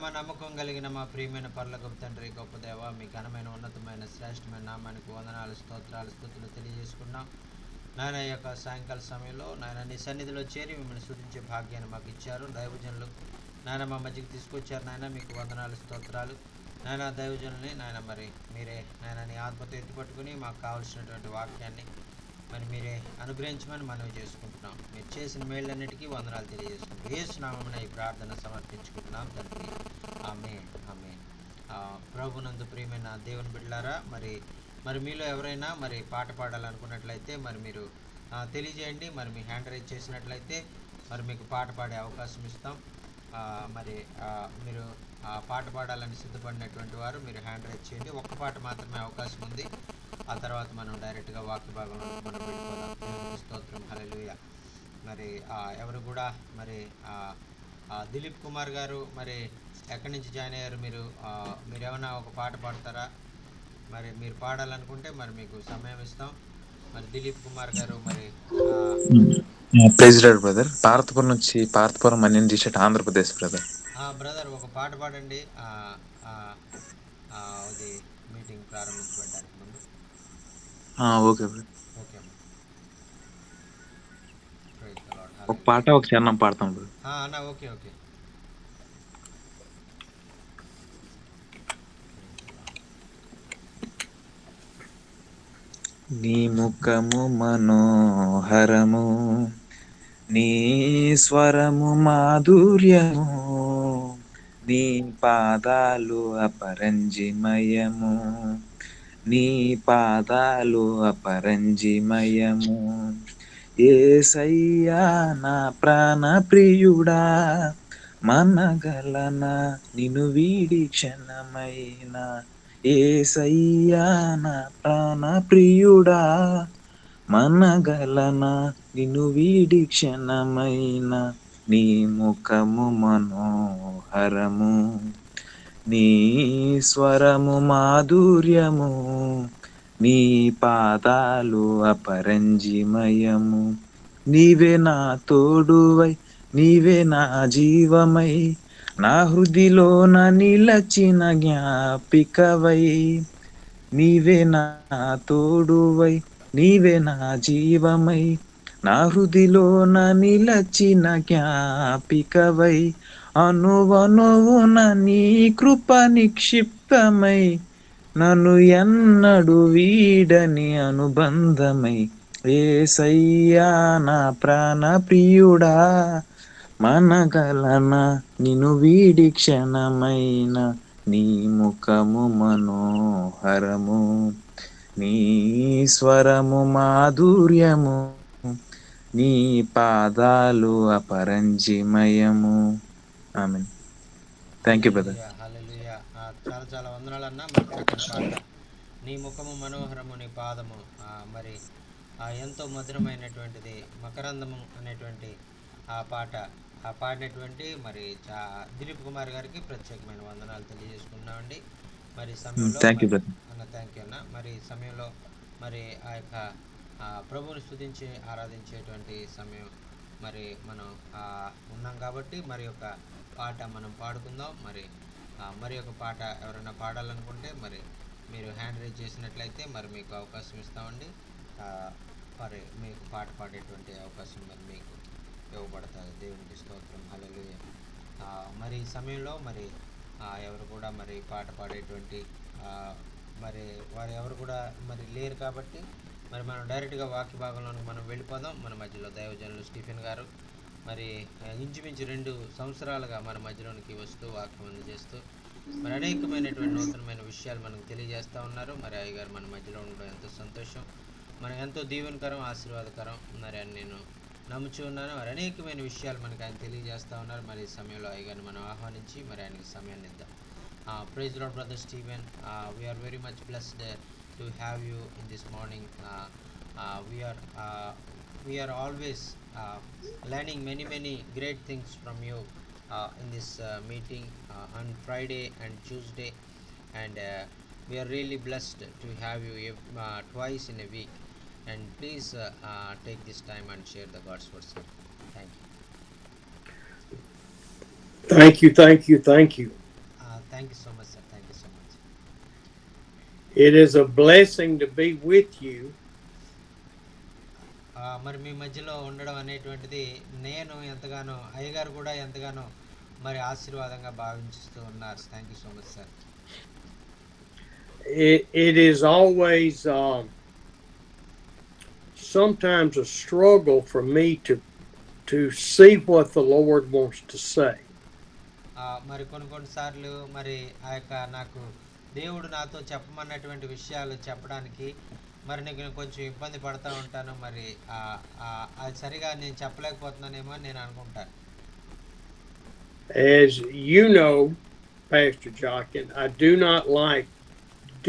పరమ నమ్మకం కలిగిన మా ప్రియమైన పరలోకపు తండ్రి, గొప్ప దేవ, మీ ఘనమైన ఉన్నతమైన శ్రేష్టమైన నామానికి వందనాలు, స్తోత్రాలు, స్తుతులు తెలియజేసుకున్నాం. నాయన యొక్క సాయంకాల సమయంలో నాయన నీ సన్నిధిలో చేరి మిమ్మల్ని స్తుతించే భాగ్యాన్ని మాకు ఇచ్చారు. దైవజనులు నాయన మా మధ్యకి తీసుకొచ్చారు. నాయన మీకు వందనాలు, స్తోత్రాలు. నాయన దైవజనుల్ని నాయన మరి మీరే నాయన నీ ఆత్మతో ఎత్తిపట్టుకుని మాకు కావలసినటువంటి వాక్యాన్ని మరి మీరే అనుగ్రహించమని మనవి చేసుకుంటున్నాం. మీరు చేసిన మేళ్ళన్నిటికీ వందనాలు తెలియజేసుకుంటాం. యేసు నామమున ఈ ప్రార్థన సమర్పించుకుంటున్నాం తండ్రి. ఆమేన్, ఆమేన్. ప్రభునందు ప్రియమైన దేవుని బిడ్డలారా, మరి మీలో ఎవరైనా మరి పాట పాడాలనుకున్నట్లయితే మరి మీరు తెలియజేయండి. మరి మీ హ్యాండ్ రైజ్ చేసినట్లయితే మరి మీకు పాట పాడే అవకాశం ఇస్తాం. మరి మీరు పాట పాడాలని సిద్ధపడినటువంటి వారు మీరు హ్యాండ్ రైజ్ చేయండి. ఒక్క పాట మాత్రమే అవకాశం ఉంది. ఆ తర్వాత మనం డైరెక్ట్గా వాక్య భాగంలో మనం వెళ్ళిపోదాం. దేవునికి స్తోత్రం, హల్లెలూయా. మరి ఎవరు కూడా మరి దిలీప్ కుమార్ గారు మరి ఎక్కడి నుంచి జాయిన్ అయ్యారు? మీరు ఏమైనా ఒక పాట పాడతారా? మరి మీరు పాడాలనుకుంటే మరి మీకు సమయం ఇస్తాం. మరి దిలీప్ కుమార్ గారు మరి ప్రెసిడెంట్ బ్రదర్, పార్తపురం నుంచి పార్తపురం అన్యం టీషర్ట్ ఆంధ్రప్రదేశ్ బ్రదర్. బ్రదర్ ఒక పాట పాడండి. అది మీటింగ్ ప్రారంభించబడడానికి ముందు. ఓకే బ్రదర్, ఓకే అమ్మా. ప్రైజ్ ద లార్డ్, ఒక పాట హల్లెలూయా. ఒక చరణం పాడతాం బ్రదర్. అన్న ఓకే ఓకే. నీ ముఖము మనోహరము, నీ స్వరము మాధుర్యము, నీ పాదాలు అపరంజిమయము, నీ పాదాలు అపరంజిమయము. యేసయ్యా నా ప్రాణ ప్రియుడా, మనగలనా నిన్ను వీడి క్షణమైన. యేసయ్యా నా ప్రాణ ప్రియుడా, మనగలనా నిన్ను వీడి క్షణమైన. నీ ముఖము మనోహరము, నీ స్వరము మాధుర్యము, నీ పాదాలు అపరంజిమయము. నీవే నా తోడువై, నీవే నా జీవమై, నా హృదిలోన నిలచిన జ్ఞాపికవై. నీవే నా తోడువై, నీవే నా జీవమై, నా హృదిలోన నిలచిన జ్ఞాపికవై. అనువనువున నీ కృప నిక్షిప్తమై, నన్ను ఎన్నడు వీడని అనుబంధమై. యేసయ్యా నా ప్రాణ ప్రియుడా, మనగలనా నిన్ను వీడి క్షణమైన. నీ ముఖము మనోహరము, నీ స్వరము మాధుర్యము, నీ పాదాలు అపరంజిమయము. ఆమేన్. Thank you brother. హల్లెలూయా, హల్లెలూయా. చాలా చాలా వందనాలన్నా. మరి చక్కని పాట. నీ ముఖము మనోహరము, నీ పాదము మరి ఎంతో మధురమైనటువంటిది. మకరందము అనేటువంటి ఆ పాట పాడినటువంటి మరి దిలీప్ కుమార్ గారికి ప్రత్యేకమైన వందనాలు తెలియజేసుకున్నామండి. మరి సమయంలో థ్యాంక్ యూ మరి బ్రదర్. థ్యాంక్ యూ అన్న. మరి సమయంలో మరి ఆ యొక్క ప్రభువుని స్తుతించి ఆరాధించేటువంటి సమయం మరి మనం ఉన్నాం కాబట్టి మరి ఒక పాట మనం పాడుకుందాం. మరి ఒక పాట ఎవరైనా పాడాలనుకుంటే మరి మీరు హ్యాండ్ రైజ్ చేసినట్లయితే మరి మీకు అవకాశం ఇస్తామండి. మరి మీకు పాట పాడేటువంటి అవకాశం మరి మీకు ఇవ్వబడుతుంది. దేవునికి స్తోత్రం, హల్లెలూయా. మరి ఈ సమయంలో మరి ఎవరు కూడా మరి పాట పాడేటువంటి మరి వారు ఎవరు కూడా మరి లేరు కాబట్టి మరి మనం డైరెక్ట్గా వాక్య భాగంలోకి మనం వెళ్ళిపోదాం. మన మధ్యలో దైవజనులు స్టీఫెన్ గారు మరి ఇంచుమించు 2 సంవత్సరాలుగా మన మధ్యలోనికి వస్తూ వాక్యం అందజేస్తూ మరి అనేకమైనటువంటి నూతనమైన విషయాలు మనకు తెలియజేస్తూ ఉన్నారు. మరి అయ్యగారు మన మధ్యలో ఉండడం ఎంతో సంతోషం, మనకు ఎంతో దీవెనకరం, ఆశీర్వాదకరం మరి అని నేను నమ్ముచూ ఉన్నాను. మరి అనేకమైన విషయాలు మనకు ఆయన తెలియజేస్తూ ఉన్నారు. మరి ఈ సమయంలో అయ్యగారిని మనం ఆహ్వానించి మరి ఆయనకి సమయాన్ని ఇద్దాం. Praise Lord Brother Steven. We are very much blessed to have you in this morning. We are always learning many great things from you in this meeting on Friday and Tuesday, and we are really blessed to have you twice in a week. And please take this time and share the God's word, sir. Thank you. Thank you, thank you, thank you. Thank you so much sir, thank you so much. It is a blessing to be with you. మరి మీ మధ్యలో ఉండడం అనేటువంటిది నేను ఎంతగానో, అయ్యగారు కూడా ఎంతగానో మరి ఆశీర్వాదంగా భావించుతూ ఉన్నారు. Thank you so much sir. It is always sometimes a struggle for me to see what the Lord wants to say. మరి కొన్నిసార్లు మరి ఆ యొక్క నాకు దేవుడు నాతో చెప్పమన్నటువంటి విషయాలు చెప్పడానికి మరి నేను కొంచెం ఇబ్బంది పడతా ఉంటాను. మరి అది సరిగా నేను చెప్పలేకపోతున్నానేమో అని నేను అనుకుంటాను. As you know, Pastor Jockin, I do not like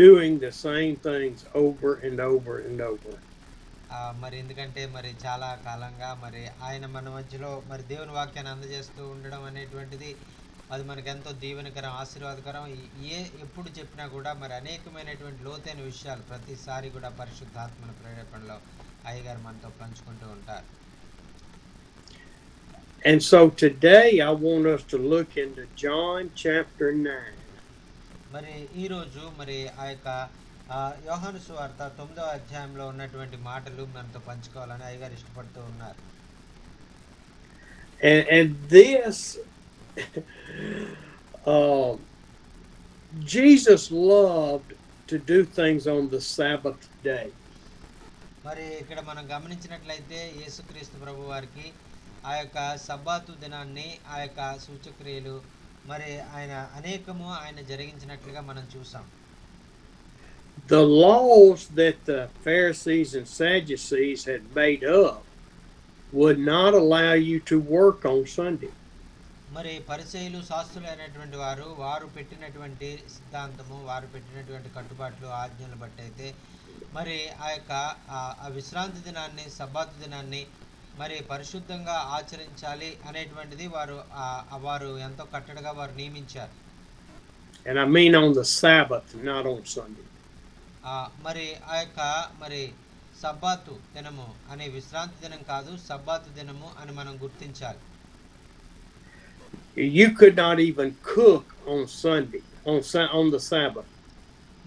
doing the same things over and over and over. మరి ఎందుకంటే మరి చాలా కాలంగా మరి ఆయన మన మధ్యలో మరి దేవుని వాక్యాన్ని అందజేస్తూ ఉండడం అనేటువంటిది అది మనకు ఎంతో దీవెనకరం, ఆశీర్వాదకరం. ఎప్పుడు చెప్పినా కూడా మరి అనేకమైనటువంటి లోతైన విషయాలు ప్రతిసారి కూడా పరిశుద్ధాత్మల ప్రేరేపణలో అయ్యగారు మనతో పంచుకుంటూ ఉంటారు. And so today I want us to look into John chapter 9. మరి ఈరోజు మరి ఆ యొక్క యోహాను సువార్త 9వ అధ్యాయంలో ఉన్నటువంటి మాటలు మనతో పంచుకోవాలని అయ్యగారు ఇష్టపడుతూ ఉన్నారు. And this Jesus loved to do things on the Sabbath day. మరి ఇక్కడ మనం గమనించినట్లయితే యేసుక్రీస్తు ప్రభు వారికి ఆ యొక్క సబ్బాతు దినాన్ని, ఆ యొక్క సూచక్రియలు మరి ఆయన జరిగించినట్లుగా మనం చూసాం. The laws that the Pharisees and Sadducees had made up would not allow you to work on Sunday. మరి పరిసయ్యులు, శాస్త్రులు అయినటువంటి వారు పెట్టినటువంటి సిద్ధాంతము, వారు పెట్టినటువంటి కట్టుబాట్లు, ఆజ్ఞలు బట్టి అయితే మరి ఆ యొక్క ఆ విశ్రాంతి దినాన్ని, సబ్బాతు దినాన్ని మరి పరిశుద్ధంగా ఆచరించాలి అనేటువంటిది వారు ఎంతో కట్టడగా వారు నియమించారు. And I mean on the Sabbath, not on Sunday. మరి ఆ యొక్క మరి సబ్బాతు దినము అనే విశ్రాంతి దినం కాదు, సబ్బాతు దినము అని మనం గుర్తించాలి. You could not even cook on Sunday, on the Sabbath.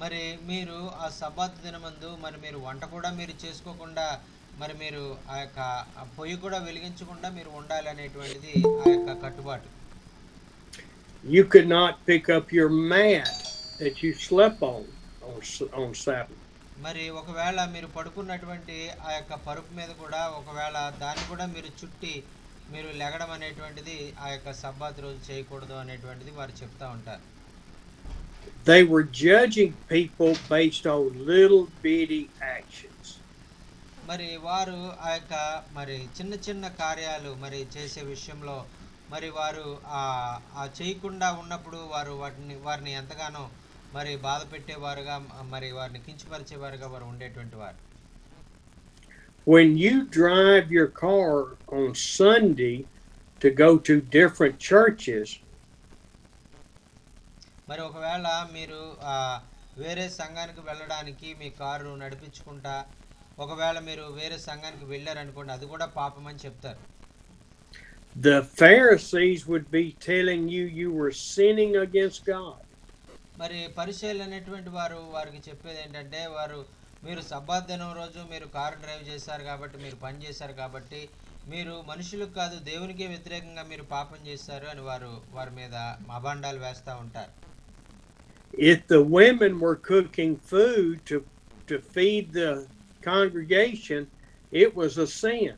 మరి మీరు ఆ సబ్బాతు దినమందు మరి మీరు వంట కూడా మీరు చేసుకోకుండా, మరి మీరు ఆ యొక్క పొయ్యి కూడా వెలిగించకుండా మీరు ఉండాలి అనేటువంటిది ఆ యొక్క కట్టుబాటు. You could not pick up your mat that you slept on Sabbath. మరి ఒకవేళ మీరు పడుకున్నటువంటి ఆ యొక్క పరుపు మీద కూడా ఒకవేళ దాన్ని కూడా మీరు చుట్టి మీరు లెగడం అనేటువంటిది ఆ యొక్క సబ్బాతు రోజు చేయకూడదు అనేటువంటిది వారు చెప్తా ఉంటారు. They were judging people based on little bitty actions. మరి వారు ఆ యొక్క మరి చిన్న చిన్న కార్యాలు మరి చేసే విషయంలో మరి వారు చేయకుండా ఉన్నప్పుడు వారిని ఎంతగానో మరి బాధ పెట్టేవారుగా, మరి వారిని కించపరిచేవారుగా వారు ఉండేటువంటి వారు. When you drive your car on Sunday to go to different churches, మరి ఒకవేళ మీరు వేరే సంఘానికి వెళ్ళడానికి మీ కారు నడిపించుకుంటా ఒకవేళ మీరు వేరే సంఘానికి వెళ్ళారనుకోండి, అది కూడా పాపం అని చెప్తారు. The Pharisees would be telling you you were sinning against God. మరి పరిసయ్యులు అనేటువంటి వారికి చెప్పేది ఏంటంటే మీరు సబ్బాత్ దినం రోజు మీరు కారు డ్రైవ్ చేశారు కాబట్టి, మీరు పని చేశారు కాబట్టి మీరు మనుషులకు కాదు దేవునికే వ్యతిరేకంగా మీరు పాపం చేశారు అని వారి మీద అభాండాలు వేస్తూ ఉంటారు. If the women were cooking food to feed the congregation, it was a sin.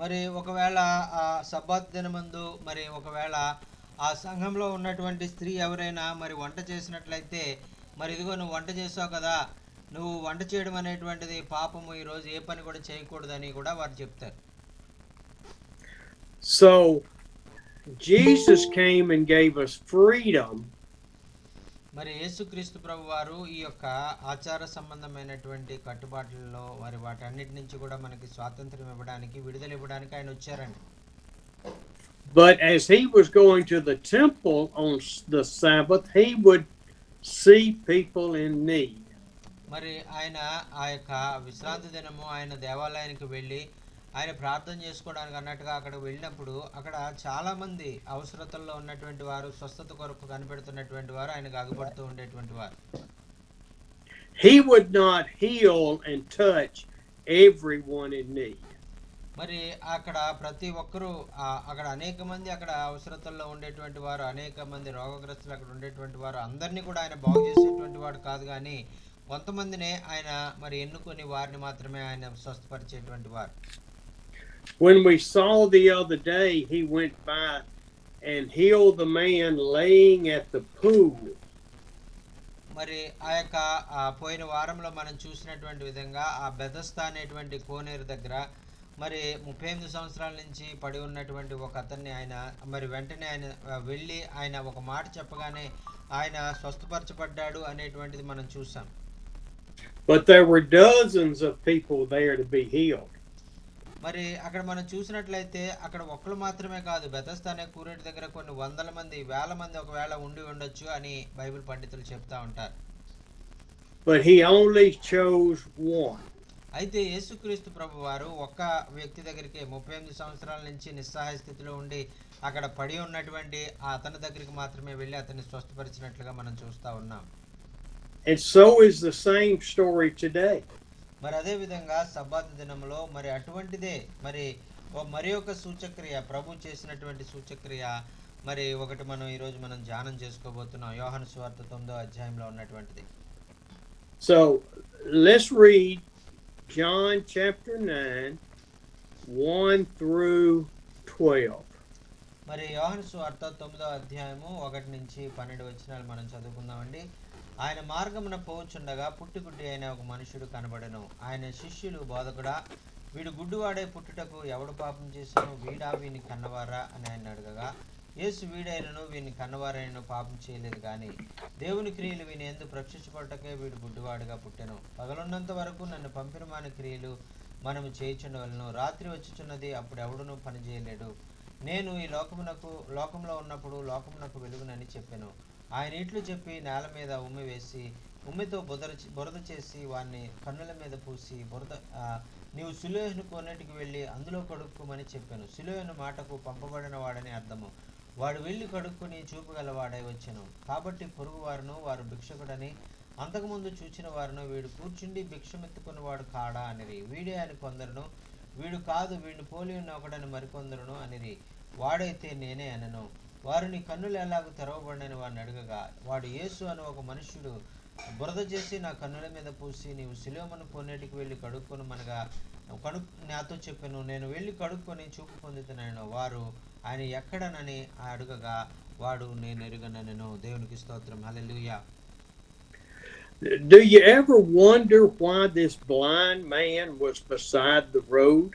మరి ఒకవేళ ఆ సబ్బాత్ దినమందు మరి ఒకవేళ ఆ సంఘంలో ఉన్నటువంటి స్త్రీ ఎవరైనా మరి వంట చేసినట్లయితే, మరి ఇదిగో నువ్వు వంట చేసావు కదా, నువ్వు వంట చేయడం అనేటువంటిది పాపము, ఈరోజు ఏ పని కూడా చేయకూడదని కూడా వారు చెప్తారు. So Jesus came and gave us freedom. మరి యేసుక్రీస్తు ప్రభు వారు ఈ యొక్క ఆచార సంబంధమైనటువంటి కట్టుబాట్లలో వాటన్నిటి నుంచి కూడా మనకి స్వాతంత్రం ఇవ్వడానికి, విడుదల ఇవ్వడానికి ఆయన వచ్చారండి. But as he was going to the temple on the Sabbath, he would see people in need. మరి ఆయన ఆ యొక్క విశ్రాంతి దినము ఆయన దేవాలయానికి వెళ్ళి ఆయన ప్రార్థన చేసుకోవడానికి అన్నట్టుగా అక్కడికి వెళ్ళినప్పుడు అక్కడ చాలా మంది అవసరతల్లో ఉన్నటువంటి వారు, స్వస్థత కొరకు కనిపెడుతున్నటువంటి వారు ఆయనకు అగుపడుతూ ఉండేటువంటి వారు. He would not heal and touch everyone in need. మరి అక్కడ ప్రతి ఒక్కరూ అక్కడ అనేక మంది అక్కడ అవసరతల్లో ఉండేటువంటి వారు, అనేక మంది రోగగ్రస్తులు అక్కడ ఉండేటువంటి వారు అందరినీ కూడా ఆయన బాగు చేసేటువంటి వాడు కాదు, కానీ కొంతమందినే ఆయన మరి ఎన్నుకొని వారిని మాత్రమే ఆయన స్వస్థపరిచేటువంటి వారు. When we saw the other day, he went by and healed the man laying at the pool. మరి ఆ యొక్క పోయిన వారంలో మనం చూసినటువంటి విధంగా ఆ బెతస్దా అనేటువంటి కోనేరు దగ్గర మరి 38 సంవత్సరాల నుంచి పడి ఉన్నటువంటి ఒక అతన్ని ఆయన మరి వెంటనే ఆయన వెళ్ళి ఆయన ఒక మాట చెప్పగానే ఆయన స్వస్థపరచబడ్డాడు అనేటువంటిది మనం చూసాం. But there were dozens of people there to be healed. మరి అక్కడ మనం చూసినట్లయితే అక్కడ ఒక్కరు మాత్రమే కాదు, బెతస్దా అనే కోనేరు దగ్గర కొన్ని వందల మంది, వేల మంది ఒకవేళ ఉండి ఉండొచ్చు అని బైబిల్ పండితులు చెప్తా ఉంటారు. But he only chose one. అయితే యేసుక్రీస్తు ప్రభు వారు ఒక్క వ్యక్తి దగ్గరికి 38 సంవత్సరాల నుంచి నిస్సహాయ స్థితిలో ఉండి అక్కడ పడి ఉన్నటువంటి అతని దగ్గరికి మాత్రమే వెళ్ళి అతన్ని స్వస్థపరిచినట్లుగా మనం చూస్తా ఉన్నాం. And so is the same story today. మరి అదే విధంగా సబ్బాతు దినంలో మరి అటువంటిదే మరి ఒక సూచక్రియ, ప్రభు చేసినటువంటి సూచక్రియ మరి ఒకటి మనం ఈరోజు మనం ధ్యానం చేసుకోబోతున్నాం. యోహాను సువార్త 9వ అధ్యాయంలో ఉన్నటువంటిది. So let's read John chapter 9, 1 through 12. మరి యోహాను సువార్త 9వ అధ్యాయము 1 నుంచి 12 వచనాలు మనం చదువుకుందామండి. ఆయన మార్గమున పోవుచుండగా పుట్టిగుడ్డి అయిన ఒక మనుషుడు కనబడెను. ఆయన శిష్యులు, బోధకుడా, వీడు గుడ్డివాడే పుట్టుటకు ఎవడు పాపం చేశాను, వీడా వీని కన్నవారా అని ఆయన అడగగా, యేసు వీడైనను వీని కన్నవారైనను పాపం చేయలేదు, కానీ దేవుని క్రియలు వీని యందు ప్రత్యక్షపడటకే వీడు గుడ్డివాడుగా పుట్టెను. పగలున్నంత వరకు నన్ను పంపిన మాని క్రియలు మనము చేయుచుండవలెను. రాత్రి వచ్చుచున్నది, అప్పుడు ఎవడునూ పని చేయలేడు. నేను ఈ లోకంలో ఉన్నప్పుడు లోకమునకు వెలుగునని చెప్పెను. ఆయన ఇట్లు చెప్పి నేల మీద ఉమ్మి వేసి ఉమ్మితో బురద చేసి వారిని కన్నుల మీద పూసి, నీవు సిలోయను కోనేటికి వెళ్ళి అందులో కడుక్కోమని చెప్పాను. సిలోయను మాటకు పంపబడిన వాడని అర్థము. వాడు వెళ్ళి కడుక్కొని చూపగలవాడై వచ్చెను. కాబట్టి పొరుగువారును వారు భిక్షకుడని అంతకుముందు చూచిన వారును, వీడు కూర్చుండి భిక్షమెత్తుకుని వాడు కాడా అనిరి. వీడే అని కొందరును, వీడు కాదు వీడిని పోలి ఉన్న ఒకడని మరికొందరును అనిరి. వాడైతే నేనే అనను. వారు నీ కన్నులు ఎలాగూ తెరవబడినని వాడిని అడగగా, వాడు యేసు అని ఒక మనుష్యుడు బురద చేసి నా కన్నుల మీద పూసి, నీవు సిలోమను కోనేటికి వెళ్ళి కడుక్కొని మనగా నాతో చెప్పాను. నేను వెళ్ళి కడుక్కొని చూపు పొందుతున్నాను. వారు ఆయన ఎక్కడనని అడగగా, వాడు నేను ఎరుగనను. దేవునికి స్తోత్రం. హల్లెలూయా. Do you ever wonder why this blind man was beside the road?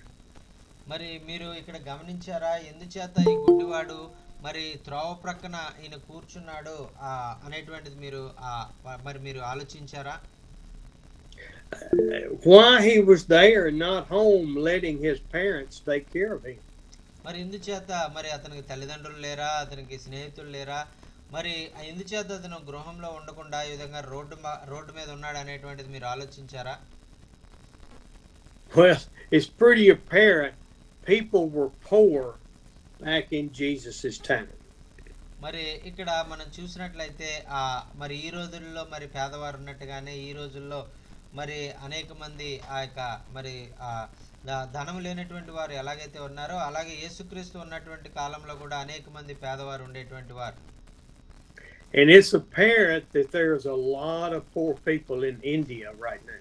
మరి మీరు ఇక్కడ గమనించారా, ఎందుచేత ఈ గుడ్డివాడు మరి త్రోవ ప్రక్కన ఈయన కూర్చున్నాడు అనేటువంటిది మీరు ఆలోచించారా? Why he was there and not home letting his parents take care of him? మరి ఎందుచేత మరి అతనికి తల్లిదండ్రులు లేరా, అతనికి స్నేహితులు లేరా, మరి ఎందుచేత అతను గృహంలో ఉండకుండా ఈ విధంగా రోడ్డు మీద ఉన్నాడు అనేటువంటిది మీరు ఆలోచించారా? Well, it's pretty apparent people were poor back in Jesus's time. మరి ఇక్కడ మనం చూసినట్లయితే మరి ఈ రోజుల్లో మరి పేదవారు ఉన్నట్టుగానే ఈ రోజుల్లో మరి అనేక మంది మరి ధనం లేనటువంటి వారు ఎలాగైతే ఉన్నారో అలాగే యేసుక్రీస్తు ఉన్నటువంటి కాలంలో కూడా అనేక మంది పేదవారు ఉండేటువంటి వారు. And it's apparent that there's a lot of poor people in India right now.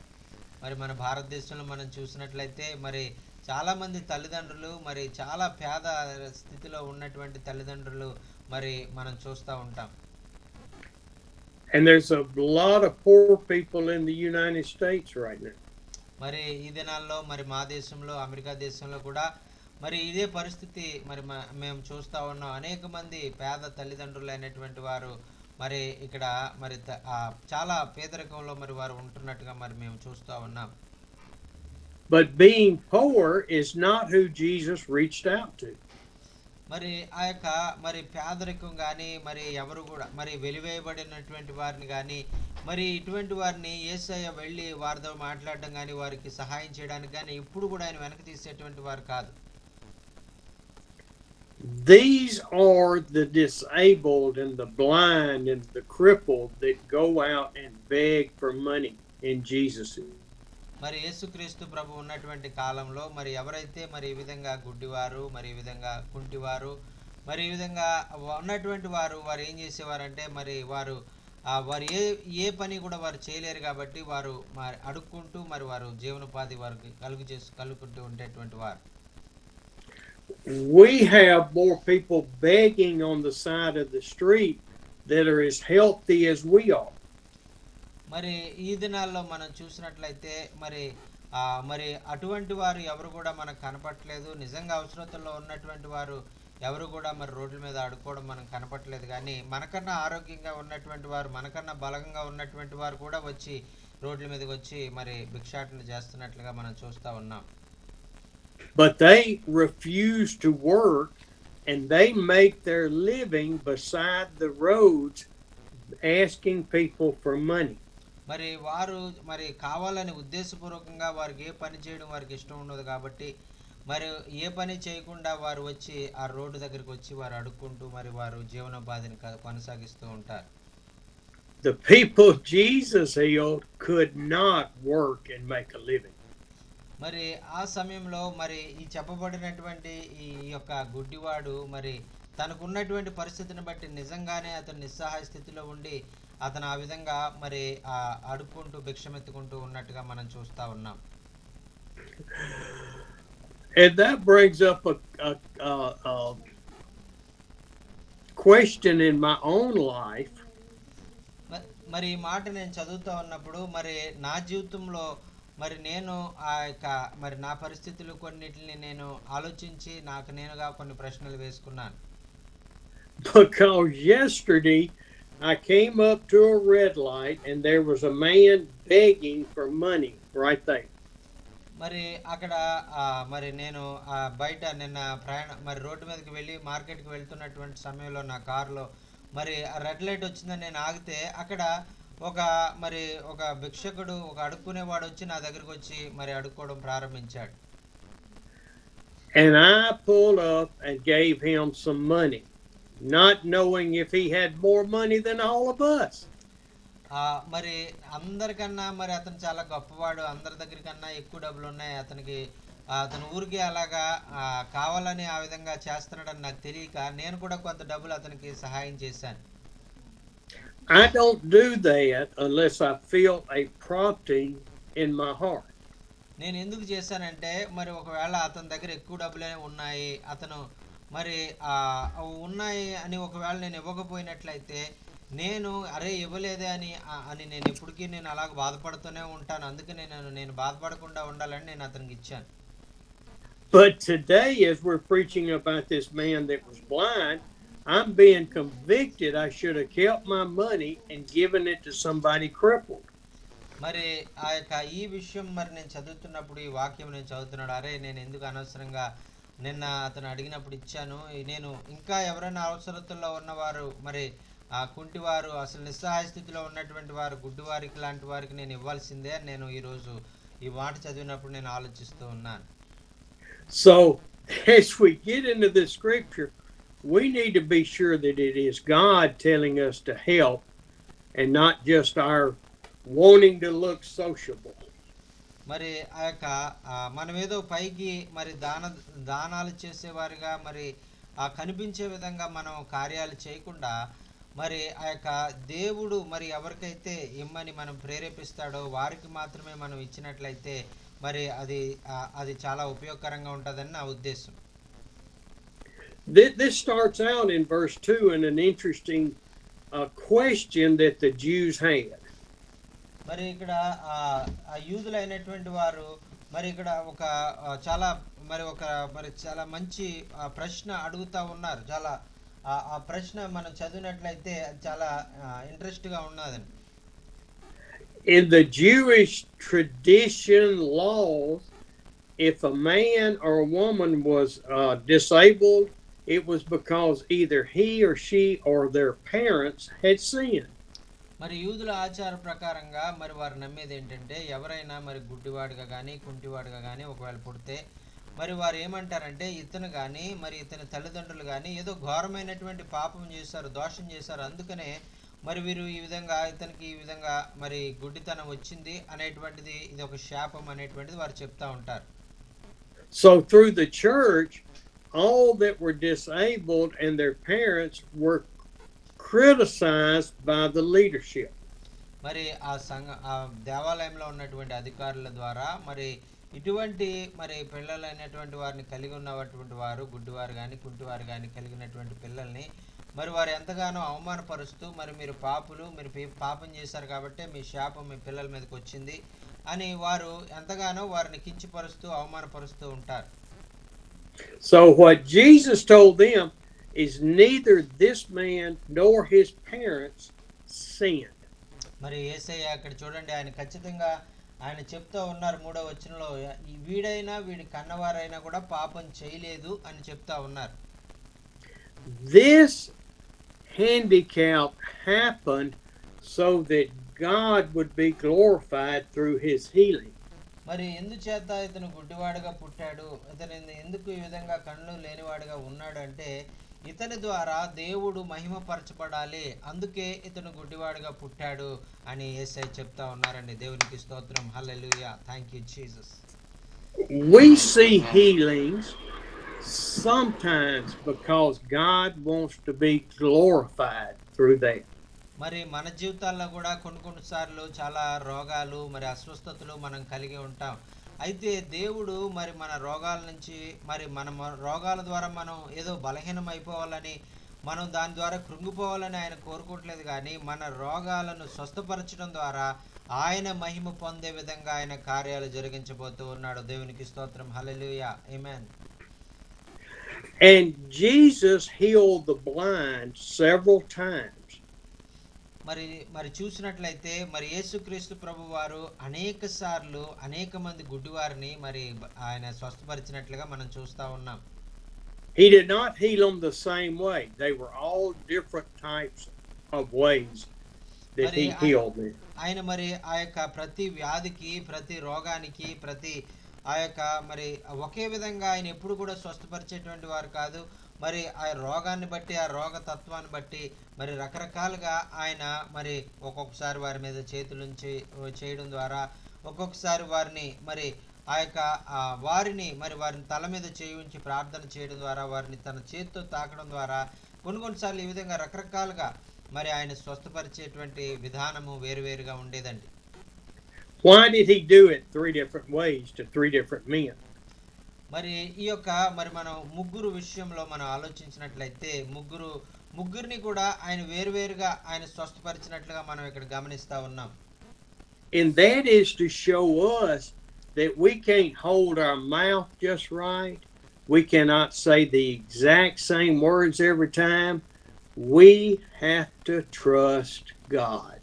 మరి మన భారతదేశంలో మనం చూసినట్లయితే మరి చాలా మంది తల్లిదండ్రులు మరి చాలా పేద స్థితిలో ఉన్నటువంటి తల్లిదండ్రులు మరి మనం చూస్తూ ఉంటాం. And there's a lot of poor people in the United States right now. మరి ఈ దినాల్లో మరి మా దేశంలో, అమెరికా దేశంలో కూడా మరి ఇదే పరిస్థితి మరి మేము చూస్తూ ఉన్నాం. అనేక మంది పేద తల్లిదండ్రులు అయినటువంటి వారు మరి ఇక్కడ మరి చాలా పేదరికంలో మరి వారు ఉంటున్నట్టుగా మరి మేము చూస్తూ ఉన్నాం. But being poor is not who Jesus reached out to. మరి ఆ యొక్క మరి పేదరికం కానీ మరి ఎవరు కూడా మరి వెలివేయబడినటువంటి వారిని కానీ మరి ఇటువంటి వారిని యేసయ్య వెళ్ళి వారితో మాట్లాడడం కానీ వారికి సహాయం చేయడానికి కానీ ఇప్పుడు కూడా ఆయన వెనక తీసేటువంటి వారు కాదు. These are the disabled and the blind and the crippled that go out and beg for money in Jesus. మరి యేసుక్రీస్తు ప్రభు ఉన్నటువంటి కాలంలో మరి ఎవరైతే మరి ఈ విధంగా గుడ్డివారు మరి ఈ విధంగా కుంటివారు మరి ఈ విధంగా ఉన్నటువంటి వారు ఏం చేసేవారంటే మరి వారు వారు ఏ పని కూడా వారు చేయలేరు కాబట్టి వారు మరి అడుక్కుంటూ మరి వారు జీవనోపాధి వారికి కలుగుకుంటూ ఉండేటువంటి వారు. We have more people begging on the side of the street that are as healthy as we are. మరి ఈ దినాల్లో మనం చూసినట్లయితే మరి మరి అటువంటి వారు ఎవరు కూడా మనకు కనపట్లేదు. నిజంగా అవసరతల్లో ఉన్నటువంటి వారు ఎవరు కూడా మరి రోడ్ల మీద ఆడుకోవడం మనం కనపట్లేదు. కానీ మనకన్నా ఆరోగ్యంగా ఉన్నటువంటి వారు మనకన్నా బలంగా ఉన్నటువంటి వారు కూడా వచ్చి రోడ్ల మీదకి వచ్చి మరి భిక్షాటన చేస్తున్నట్లుగా మనం చూస్తూ ఉన్నాం. But they refuse to work and they make their living beside the roads asking people for money. మరి వారు మరి కావాలని ఉద్దేశపూర్వకంగా వారికి ఏ పని చేయడం వారికి ఇష్టం ఉండదు కాబట్టి మరి ఏ పని చేయకుండా వారు వచ్చి ఆ రోడ్డు దగ్గరికి వచ్చి వారు అడుక్కుంటూ మరి వారు జీవనోపాధిని కొనసాగిస్తూ ఉంటారు. The people Jesus healed could not work and make a living. మరి ఆ సమయంలో మరి ఈ చెప్పబడినటువంటి ఈ యొక్క గుడ్డివాడు మరి తనకున్నటువంటి పరిస్థితిని బట్టి నిజంగానే అతను నిస్సహాయ స్థితిలో ఉండి అతను ఆ విధంగా మరి అడుక్కుంటూ భిక్షమెత్తుకుంటూ ఉన్నట్టుగా మనం చూస్తా ఉన్నాం. And that brings up a question in my own life. మరి ఈ మాట నేను చదువుతూ ఉన్నప్పుడు మరి నా జీవితంలో మరి నేను ఆ యొక్క మరి నా పరిస్థితులు కొన్నిటిని నేను ఆలోచించి నాకు నేనుగా కొన్ని ప్రశ్నలు వేసుకున్నాను. Because yesterday I came up to a red light and there was a man begging for money right there. మరి అక్కడ మరి నేను బయట నిన్న మరి రోడ్డు మీదకి వెళ్ళి మార్కెట్కి వెళ్తున్నటువంటి సమయంలో నా కారులో మరి రెడ్ లైట్ వచ్చిందని నేను ఆగితే అక్కడ ఒక భిక్షకుడు ఒక అడుక్కునేవాడు వచ్చి నా దగ్గరికి వచ్చి మరి అడుక్కోవడం ప్రారంభించాడు. And I pulled up and gave him some money, not knowing if he had more money than all of us. మరి అందరికన్నా మరి అతను చాలా గొప్పవాడు, అందరి దగ్గరికన్నా ఎక్కువ డబ్బులు ఉన్నాయి అతనికి. అతను ఊరికి అలాగా కావాలని ఆ విధంగా చేస్తున్నాడని నాకు తెలియక నేను కూడా కొంత డబ్బులు అతనికి సహాయం చేశాను. I don't do that unless I feel a prompting in my heart. నేను ఎందుకు చేశానంటే మరి ఒకవేళ అతని దగ్గర ఎక్కువ డబ్బులే ఉన్నాయి, అతను మరి ఉన్నాయి అని ఒకవేళ నేను ఇవ్వకపోయినట్లయితే నేను అరే ఇవ్వలేదే అని నేను ఎప్పటికీ నేను అలాగ బాధపడుతూనే ఉంటాను. అందుకే నేను బాధపడకుండా ఉండాలని నేను అతనికి ఇచ్చాను. But today, as we're preaching about this man that was blind, I'm being convicted I should have kept my money and given it to somebody crippled. మరి ఆ యొక్క ఈ విషయం మరి నేను చదువుతున్నప్పుడు ఈ వాక్యం నేను చదువుతున్నాడు, అరే నేను ఎందుకు అనవసరంగా నిన్న అతను అడిగినప్పుడు ఇచ్చాను, నేను ఇంకా ఎవరైనా అవసరతల్లో ఉన్నవారు మరి కుంటివారు అసలు నిస్సహాయ స్థితిలో ఉన్నటువంటి వారు గుడ్డివారికి లాంటి వారికి నేను ఇవ్వాల్సిందే అని నేను ఈరోజు ఈ మాట చదివినప్పుడు నేను ఆలోచిస్తూ ఉన్నాను. So as we get into the scripture, we need to be sure that it is God telling us to help and not just our wanting to look sociable. మరి ఆ యొక్క మనం ఏదో పైకి మరి దానాలు చేసేవారిగా మరి కనిపించే విధంగా మనం కార్యాలు చేయకుండా మరి ఆ యొక్క దేవుడు మరి ఎవరికైతే ఇమ్మని మనం ప్రేరేపిస్తాడో వారికి మాత్రమే మనం ఇచ్చినట్లయితే మరి అది చాలా ఉపయోగకరంగా ఉంటుందని నా ఉద్దేశం. This starts out in verse 2 in an interesting question that the Jews had. మరి ఇక్కడ యూదులైనటువంటి వారు మరి ఇక్కడ చాలా మంచి ప్రశ్న అడుగుతా ఉన్నారు. చాలా ఆ ప్రశ్న మనం చదివినట్లయితే చాలా ఇంట్రెస్ట్ గా ఉన్నదండి. In the Jewish tradition laws, if a man or a woman was disabled it was because either he or she or their parents had sinned. మరి యూదుల ఆచార ప్రకారంగా మరి వారు నమ్మేది ఏంటంటే ఎవరైనా మరి గుడ్డివాడుగా కానీ కుంటివాడుగా కానీ ఒకవేళ పుడితే మరి వారు ఏమంటారంటే ఇతను కానీ మరి ఇతని తల్లిదండ్రులు కానీ ఏదో ఘోరమైనటువంటి పాపం చేశారు, దోషం చేశారు, అందుకనే మరి వీరు ఈ విధంగా ఇతనికి ఈ విధంగా మరి గుడ్డితనం వచ్చింది అనేటువంటిది, ఇది ఒక శాపం అనేటువంటిది వారు చెప్తా ఉంటారు. So through the church, all that were disabled and their parents were criticized by the leadership. మరి ఆ దేవాలయంలో ఉన్నటువంటి అధికారుల ద్వారా మరి ఇటువంటి మరి పిల్లలైనటువంటి వారిని కలిగి ఉన్నటువంటి వారు, గుడ్డివారు కానీ కుంటివారు కానీ కలిగినటువంటి పిల్లల్ని మరి వారు ఎంతగానో అవమానపరుస్తూ మరి మీరు పాపులు, మీరు పాపం చేశారు కాబట్టి మీ శాపం మీ పిల్లల మీదకి వచ్చింది అని వారు ఎంతగానో వారిని కించపరుస్తూ అవమానపరుస్తూ ఉంటారు. So what Jesus told them is neither this man nor his parents sinned. మరి యేసయ్య అక్కడ చూడండి, ఆయన ఖచ్చితంగా ఆయన చెప్తూ ఉన్నారు 3వ వచనంలో, వీడైనా వీడి కన్నవారైనా కూడా పాపం చేయలేదు అని చెప్తా ఉన్నారు. This handicap happened so that God would be glorified through his healing. మరి ఎందుచేత ఇతను గుడ్డివాడుగా పుట్టాడు, ఇతను ఎందుకు ఈ విధంగా కళ్ళు లేనివాడుగా ఉన్నాడు అంటే ఇతని ద్వారా దేవుడు మహిమపరచబడాలి, అందుకే ఇతను గుడ్డివాడుగా పుట్టాడు అని యేసయ్య చెప్తా ఉన్నారండి. దేవునికి స్తోత్రం, హల్లెలూయా, thank you Jesus. We see healings sometimes because God wants to be glorified through that. మరి మన జీవితాల్లో కూడా కొన్నిసార్లు చాలా రోగాలు మరి అస్వస్థతలు మనం కలిగి ఉంటాం. అయితే దేవుడు మరి మన రోగాల నుంచి మరి మన రోగాల ద్వారా మనం ఏదో బలహీనం అయిపోవాలని, మనం దాని ద్వారా కృంగిపోవాలని ఆయన కోరుకోవట్లేదు, కానీ మన రోగాలను స్వస్థపరచడం ద్వారా ఆయన మహిమ పొందే విధంగా ఆయన కార్యాలు జరిగించబోతూ ఉన్నాడు. దేవునికి స్తోత్రం, హల్లెలూయా, ఆమేన్. And Jesus healed the blind several times. మరి చూసినట్లయితే మరి యేసుక్రీస్తు ప్రభు వారు అనేక సార్లు అనేక మంది గుడ్డివారిని మరి ఆయన స్వస్థపరిచినట్లుగా మనం చూస్తా ఉన్నాం. He did not heal them the same way. They were all different types of ways that he healed them. ఆయన మరి ఆ యొక్క ప్రతి వ్యాధికి, ప్రతి రోగానికి, ప్రతి ఆ యొక్క మరి ఒకే విధంగా ఆయన ఎప్పుడు కూడా స్వస్థపరిచేటువంటి వారు కాదు. మరి ఆ రోగాన్ని బట్టి, ఆ రోగ తత్వాన్ని బట్టి మరి రకరకాలుగా ఆయన మరి ఒక్కొక్కసారి వారి మీద చేతులుంచి చేయడం ద్వారా, ఒక్కొక్కసారి వారిని మరి ఆ యొక్క వారిని తల మీద చేయి ఉంచి ప్రార్థన చేయడం ద్వారా, వారిని తన చేతితో తాకడం ద్వారా కొన్నిసార్లు ఈ విధంగా రకరకాలుగా మరి ఆయన స్వస్థపరిచేటువంటి విధానము వేరువేరుగా ఉండేదండి. Why did he do it 3 different ways to 3 different men? మరి ఈ యొక్క మరి మనం ముగ్గురు విషయంలో మనం ఆలోచించినట్లయితే ముగ్గురిని కూడా ఆయన వేరువేరుగా ఆయన స్వస్థపరిచినట్లుగా మనం ఇక్కడ గమనిస్తా ఉన్నాం. And that is to show us that we can't hold our mouth just right. We cannot say the exact same words every time. We have to trust God.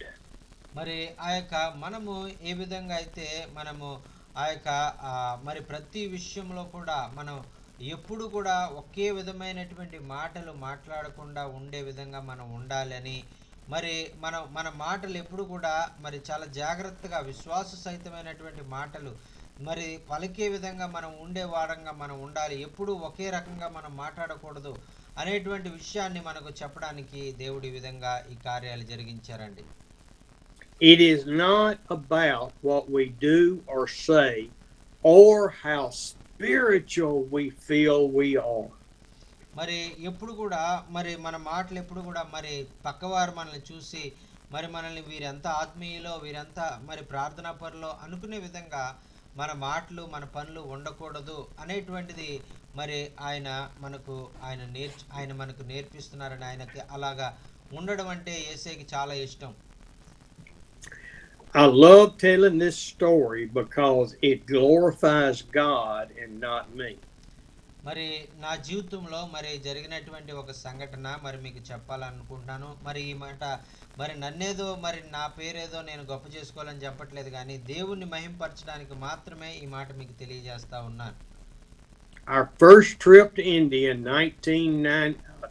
మరి ఆ యొక్క మనము ఏ విధంగా అయితే మనము ఆ యొక్క మరి ప్రతి విషయంలో కూడా మనం ఎప్పుడు కూడా ఒకే విధమైనటువంటి మాటలు మాట్లాడకుండా ఉండే విధంగా మనం ఉండాలని, మరి మన మాటలు ఎప్పుడు కూడా మరి చాలా జాగ్రత్తగా విశ్వాస సహితమైనటువంటి మాటలు మరి పలికే విధంగా మనం ఉండే వారంగా మనం ఉండాలి, ఎప్పుడు ఒకే రకంగా మనం మాట్లాడకూడదు అనేటువంటి విషయాన్ని మనకు చెప్పడానికి దేవుడి విధంగా ఈ కార్యాలు జరిగించారండి. It is not about what we do or say or how spiritual we feel we are. మరి ఎప్పుడు కూడా మరి మన మాటలు ఎప్పుడు కూడా మరి పక్కవారు మనల్ని చూసి మరి మనల్ని వీరెంత ఆత్మీయులో, వీరెంత మరి ప్రార్థనా పరులో అనుకునే విధంగా మన మాటలు, మన పనులు ఉండకూడదు అనేటువంటిది మరి ఆయన మనకు నేర్పిస్తున్నారని, ఆయనకి అలాగా ఉండడం అంటే యేసయ్యకి చాలా ఇష్టం. I love telling this story because it glorifies God and not me. మరి నా జీవితంలో మరి జరిగినటువంటి ఒక సంఘటన మరి మీకు చెప్పాలనుకుంటున్నాను. మరి ఈ మాట మరి నన్నేదో మరి నా పేరేదో నేను గొప్ప చేసుకోవాలని చెప్పట్లేదు, కానీ దేవుణ్ణి మహింపరచడానికి మాత్రమే ఈ మాట మీకు తెలియజేస్తా ఉన్నాను. our first trip to India in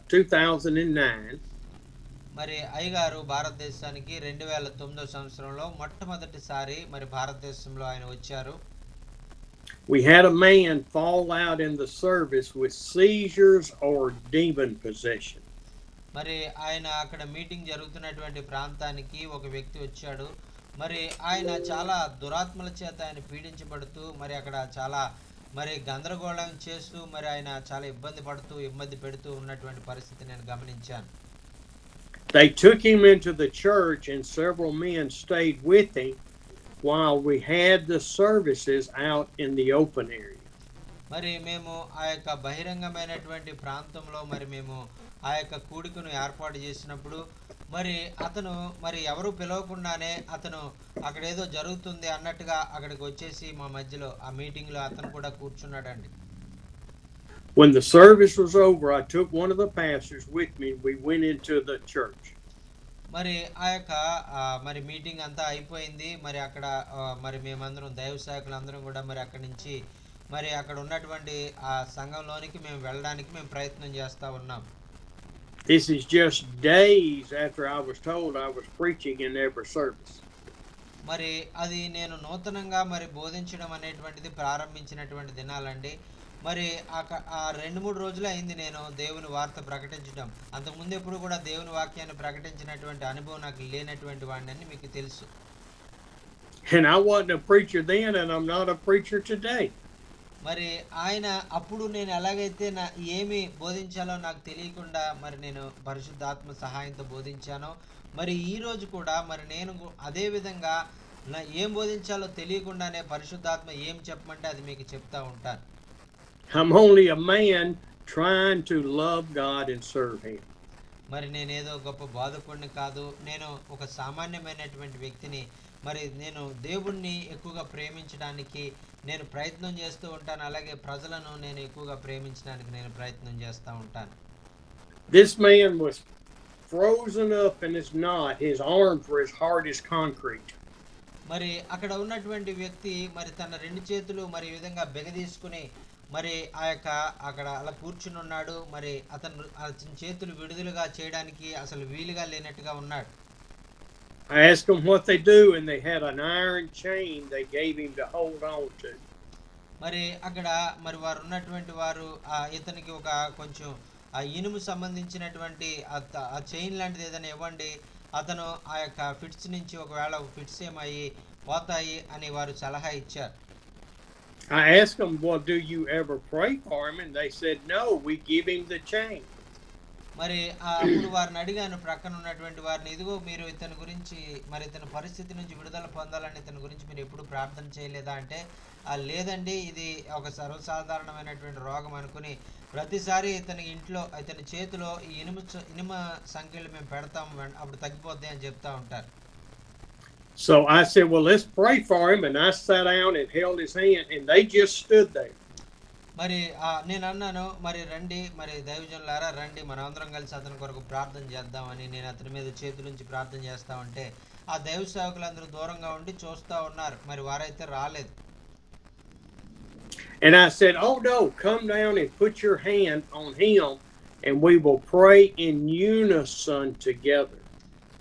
2009. మరి అయ్యగారు భారతదేశానికి 2009 సంవత్సరంలో మొట్టమొదటిసారి మరి భారతదేశంలో ఆయన వచ్చారు. We had a man fall out in the service with seizures or demon possession. మరి ఆయన అక్కడ మీటింగ్ జరుగుతున్నటువంటి ప్రాంతానికి ఒక వ్యక్తి వచ్చాడు. మరి ఆయన చాలా దురాత్మల చేత ఆయన పీడించబడుతూ మరి అక్కడ చాలా మరి గందరగోళం చేస్తూ మరి ఆయన చాలా ఇబ్బంది పెడుతూ ఉన్నటువంటి పరిస్థితి నేను గమనించాను. They took him into the church and several men stayed with him while we had the services out in the open area. మరి మేము ఆ యొక్క బహిరంగమైనటువంటి ప్రాంతంలో మరి మేము ఆ యొక్క కూడికను ఏర్పాటు చేసినప్పుడు మరి అతను మరి ఎవరు పిలవకుండానే అతను అక్కడ ఏదో జరుగుతుంది అన్నట్టుగా అక్కడికి వచ్చేసి మా మధ్యలో ఆ మీటింగ్ లో అతను కూడా కూర్చున్నాడండి. When the service was over, I took one of the pastors with me. We went into the church. మరి ఆ యొక్క మరి మీటింగ్ అంతా అయిపోయింది. మరి అక్కడ మరి మేమందరం దైవ సేవకులందరం కూడా మరి అక్కడి నుంచి మరి అక్కడ ఉన్నటువంటి ఆ సంఘంలోనికి మేము వెళ్ళడానికి మేము ప్రయత్నం చేస్తా ఉన్నాం. This is just days after I was told I was preaching in every service. మరి అది నేను నూతనంగా మరి బోధించడం అనేటువంటిది ప్రారంభించినటువంటి దినాలండి. మరి ఆ 2-3 రోజులు అయింది నేను దేవుని వార్త ప్రకటించడం. అంతకుముందు ఎప్పుడు కూడా దేవుని వాక్యాన్ని ప్రకటించినటువంటి అనుభవం నాకు లేనటువంటి వాడిని మీకు తెలుసు. And I wasn't a preacher then, and I'm not a preacher today. మరి ఆయన అప్పుడు నేను ఎలాగైతే ఏమి బోధించాలో నాకు తెలియకుండా మరి నేను పరిశుద్ధాత్మ సహాయంతో బోధించానో మరి ఈ రోజు కూడా మరి నేను అదే విధంగా ఏం బోధించాలో తెలియకుండానే పరిశుద్ధాత్మ ఏం చెప్పమంటే అది మీకు చెప్తా ఉంటాను. I'm only a man trying to love God and serve him. మరి నేనేదో గొప్ప బోధకుడిని కాదు, నేను ఒక సామాన్యమైనటువంటి వ్యక్తిని. మరి నేను దేవుణ్ణి ఎక్కువగా ప్రేమించడానికి నేను ప్రయత్నం చేస్తూ ఉంటాను. అలాగే ప్రజలను నేను ఎక్కువగా ప్రేమించడానికి నేను ప్రయత్నం చేస్తూ ఉంటాను. This man was frozen up in his knot. His arms were as hard as concrete. మరి అక్కడ ఉన్నటువంటి వ్యక్తి మరి తన 2 చేతులు మరి ఈ విధంగా బెగదీసుకుని మరి ఆ యొక్క అక్కడ అలా కూర్చుని ఉన్నాడు. మరి అతని చేతులు విడుదలగా చేయడానికి అసలు వీలుగా లేనట్టుగా ఉన్నాడు. I asked them what they do, and they had an iron chain they gave him to hold on to. మరి అక్కడ మరి వారు ఉన్నటువంటి వారు ఇతనికి ఒక కొంచెం ఆ ఇనుము సంబంధించినటువంటి ఆ చైన్ లాంటిది ఏదైనా ఇవ్వండి, అతను ఆ యొక్క ఫిట్స్ నుంచి ఒకవేళ ఫిట్స్ ఏమయ్యి పోతాయి అని వారు సలహా ఇచ్చారు. I asked them, well, do you ever pray for him? And they said, no, we give him the chain. మరి అప్పుడు వారిని అడిగాను, ప్రక్కన ఉన్నటువంటి వారిని, ఇదిగో మీరు ఇతని గురించి మరి ఇతని పరిస్థితి నుంచి విడుదల పొందాలని ఇతని గురించి మీరు ఎప్పుడు ప్రార్థన చేయలేదా అంటే లేదండి, ఇది ఒక సర్వసాధారణమైనటువంటి రోగం అనుకుని ప్రతిసారి ఇతని ఇంట్లో ఇతని చేతిలో ఈ ఇనుమ సంఖ్యలు మేము పెడతాం, అప్పుడు తగ్గిపోద్ది అని చెప్తా ఉంటారు. So I said, well, let's pray for him. And I sat down and held his hand, and they just stood there. మరి నేను అన్నాను, మరి రండి, మరి దైవజనులారా రండి, మనం అందరం కలిసి అతని కొరకు ప్రార్థన చేద్దామని నేను అతని మీద చేతులుంచి ప్రార్థన చేస్తామంటే ఆ దైవ సేవకులందరూ దూరంగా ఉండి చూస్తూ ఉన్నారు. మరి వారైతే రాలేదు. And I said, oh no, come down and put your hand on him, and we will pray in unison together.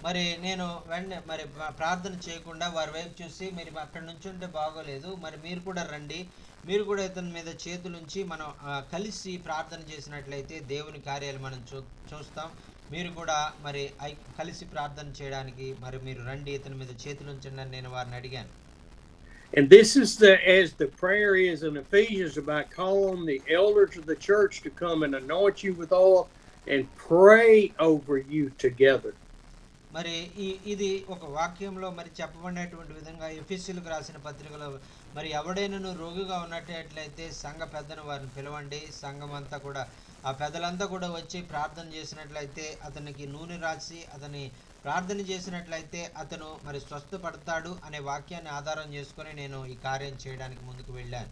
మరి నేను మరి ప్రార్థన చేయకుండా వారి వైపు చూసి మీరు అక్కడ నుంచి ఉంటే బాగోలేదు, మరి మీరు కూడా రండి, మీరు కూడా ఇతని మీద చేతులుంచి మనం కలిసి ప్రార్థన చేసినట్లయితే దేవుని కార్యాలు మనం చూస్తాం. మీరు కూడా మరి కలిసి ప్రార్థన చేయడానికి మరి మీరు రండి, ఇతని మీద చేతులుంచండి అని నేను వారిని అడిగాను. And this is as the prayer is in Ephesians about calling the elders of the church to come and anoint you with oil and pray over you together. మరి ఇది ఒక వాక్యంలో మరి చెప్పబడినటువంటి విధంగా ఎఫెసీయులకు రాసిన పత్రికలో మరి ఎవడైనా రోగిగా ఉన్నట్లయితే సంఘ పెద్దను వారిని పిలవండి, సంఘం అంతా కూడా ఆ పెద్దలంతా కూడా వచ్చి ప్రార్థన చేసినట్లయితే అతనికి నూనె రాసి అతని ప్రార్థన చేసినట్లయితే అతను మరి స్వస్థపడతాడు అనే వాక్యాన్ని ఆధారం చేసుకొని నేను ఈ కార్యం చేయడానికి ముందుకు వెళ్ళాను.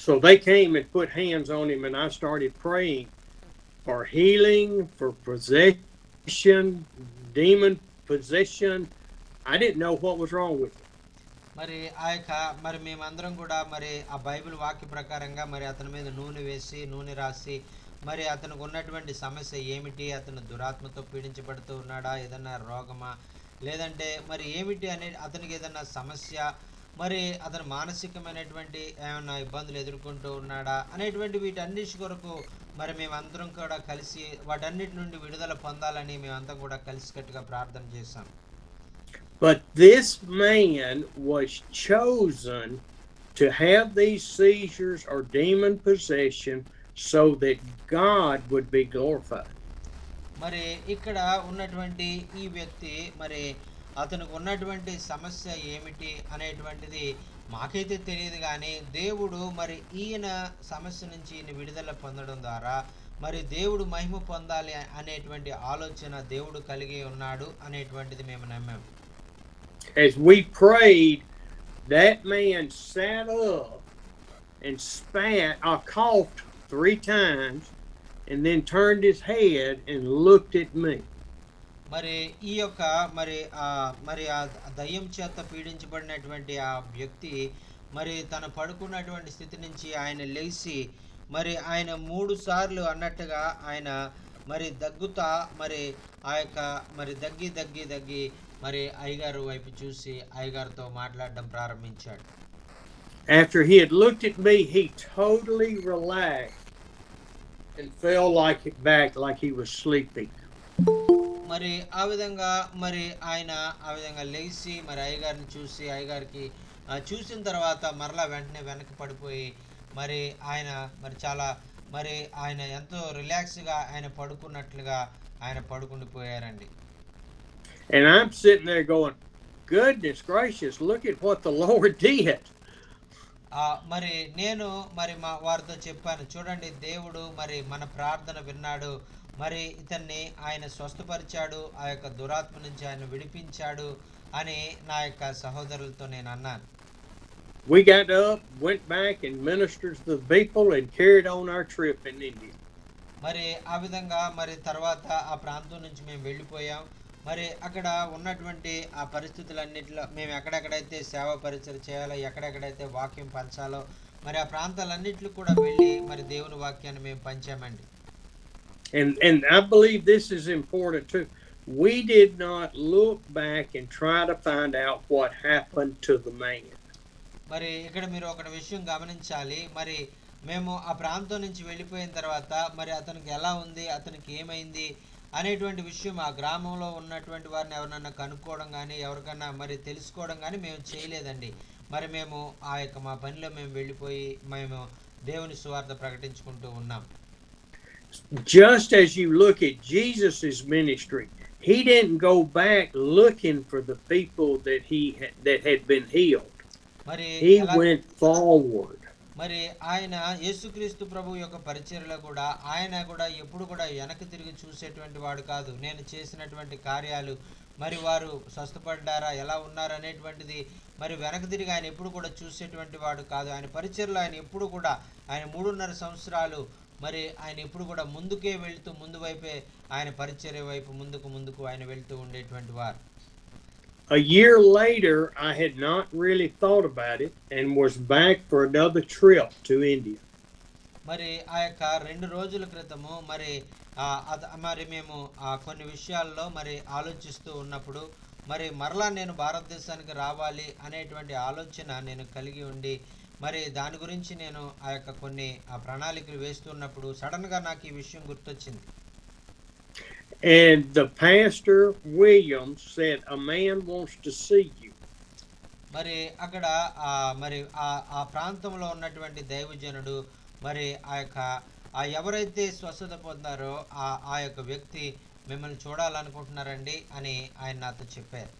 So they came and put hands on him, and I started praying for healing, for possession, demon possession. I didn't know what was wrong with him. మరి ఆ యొక్క మరి మేమందరం కూడా మరి ఆ బైబిల్ వాక్య ప్రకారంగా మరి అతని మీద నూనె వేసి నూనె రాసి మరి అతనికి ఉన్నటువంటి సమస్య ఏమిటి, అతను దురాత్మతో పీడించబడుతూ ఉన్నాడా, ఏదన్నా రోగమా, లేదంటే మరి ఏమిటి అనే అతనికి ఏదన్నా సమస్య, మరి అతను మానసికమైనటువంటి ఏమైనా ఇబ్బందులు ఎదుర్కొంటూ ఉన్నాడా అనేటువంటి వీటన్నిటి కొరకు మరి మేమందరం కూడా కలిసి వాటన్నిటి నుండి విడుదల పొందాలని మేమంతా కూడా కలిసికట్టుగా ప్రార్థన చేశాం. But this man was chosen to have these seizures or demon possession so that God would be glorified. మరి ఇక్కడ ఉన్నటువంటి ఈ వ్యక్తి మరి అతనికి ఉన్నటువంటి సమస్య ఏమిటి అనేటువంటిది మాకైతే తెలియదు, కానీ దేవుడు మరి ఈయన సమస్య నుంచి ఈయన విడుదల పొందడం ద్వారా మరి దేవుడు మహిమ పొందాలి అనేటువంటి ఆలోచన దేవుడు కలిగి ఉన్నాడు అనేటువంటిది మేము నమ్మాము. As we prayed, that man sat up and spat or coughed 3 times and then turned his head and looked at me. మరి ఈ యొక్క మరి ఆ దయ్యం చేత పీడించబడినటువంటి ఆ వ్యక్తి మరి తన పడుకున్నటువంటి స్థితి నుంచి ఆయన లేచి మరి ఆయన 3 సార్లు అన్నట్టుగా ఆయన మరి దగ్గుతా మరి ఆ యొక్క మరి దగ్గి మరి అయ్యగారు వైపు చూసి అయ్యగారితో మాట్లాడడం ప్రారంభించాడు. After he had looked at me, he totally relaxed and fell back like he was sleeping. మరి ఆ విధంగా మరి ఆయన ఆ విధంగా లేచి మరి అయ్యగారిని చూసి అయ్యగారికి చూసిన తర్వాత మరలా వెంటనే వెనక్కి పడిపోయి మరి ఆయన మరి చాలా మరి ఆయన ఎంతో రిలాక్స్గా ఆయన పడుకున్నట్లుగా ఆయన పడుకుండిపోయారండి. And I'm sitting there going, goodness gracious, look at what the Lord did. మరి నేను మరి మా వారితో చెప్పాను, చూడండి దేవుడు మరి మన ప్రార్థన విన్నాడు, మరి ఇతన్ని ఆయన స్వస్థపరిచాడు, ఆ యొక్క దురాత్మ నుంచి ఆయన విడిపించాడు అని నా యొక్క సహోదరులతో నేను అన్నాను. We got up, went back and ministered to the people and carried on our trip in India. మరి ఆ విధంగా మరి తర్వాత ఆ ప్రాంతం నుంచి మేము వెళ్ళిపోయాం. మరి అక్కడ ఉన్నటువంటి ఆ పరిస్థితులన్నిటిలో మేము ఎక్కడెక్కడైతే సేవా పరిచయం చేయాలో, ఎక్కడెక్కడైతే వాక్యం పంచాలో మరి ఆ ప్రాంతాలన్నిటిలో కూడా వెళ్ళి మరి దేవుని వాక్యాన్ని మేము పంచామండి. And I believe this is important too. We did not look back and try to find out what happened to the man. మరి ఇక్కడ మీరు ఒక విషయం గమనించాలి, మరి మేము ఆ ప్రాంతం నుంచి వెళ్ళిపోయిన తర్వాత మరి అతనికి ఎలా ఉంది, అతనికి ఏమైంది అనేటువంటి విషయం ఆ గ్రామంలో ఉన్నటువంటి వారిని ఎవరినన్నా కనుక్కోవడం కానీ ఎవరికన్నా మరి తెలుసుకోవడం కానీ మేము చేయలేదండి. మరి మేము ఆ యొక్క మా పనిలో మేము వెళ్ళిపోయి మేము దేవుని సువార్త ప్రకటించుకుంటూ ఉన్నాం. Just as you look at Jesus's ministry, he didn't go back looking for the people that had been healed. మరి He went forward. మరి ఆయన యేసుక్రీస్తు ప్రభు యొక్క పరిచర్యలో కూడా ఆయన కూడా ఎప్పుడు కూడా వెనక్కి తిరిగి చూసేటువంటి వాడు కాదు. నేను చేసినటువంటి కార్యాలు మరి వారు స్వస్థపడ్డారా, ఎలా ఉన్నారు అనేటువంటిది మరి వెనక్కి తిరిగి ఆయన ఎప్పుడు కూడా చూసేటువంటి వాడు కాదు. ఆయన పరిచర్యలో ఆయన ఎప్పుడు కూడా ఆయన 3.5 సంవత్సరాలు మరి ఆయన ఎప్పుడు కూడా ముందుకే వెళ్తూ ముందు వైపే ఆయన పరిచర్య వైపు ముందుకు ఆయన వెళ్తూ ఉండేటువంటి వారు. A year later, I had not really thought about it and was back for another trip to India. మరి ఆ యొక్క 2 రోజుల క్రితము మరి మేము కొన్ని విషయాల్లో మరి ఆలోచిస్తూ ఉన్నప్పుడు మరి మరలా నేను భారతదేశానికి రావాలి అనేటువంటి ఆలోచన నేను కలిగి ఉండి మరి దాని గురించి నేను ఆ యొక్క కొన్ని ప్రణాళికలు వేస్తున్నప్పుడు సడన్గా నాకు ఈ విషయం గుర్తొచ్చింది. And the pastor Williams said, a man wants to see you. మరి అక్కడ మరి ఆ ప్రాంతంలో ఉన్నటువంటి దైవజనుడు మరి ఆ యొక్క ఎవరైతే స్వస్థత పొందారో ఆ యొక్క వ్యక్తి మిమ్మల్ని చూడాలనుకుంటున్నారండి అని ఆయన నాతో చెప్పారు.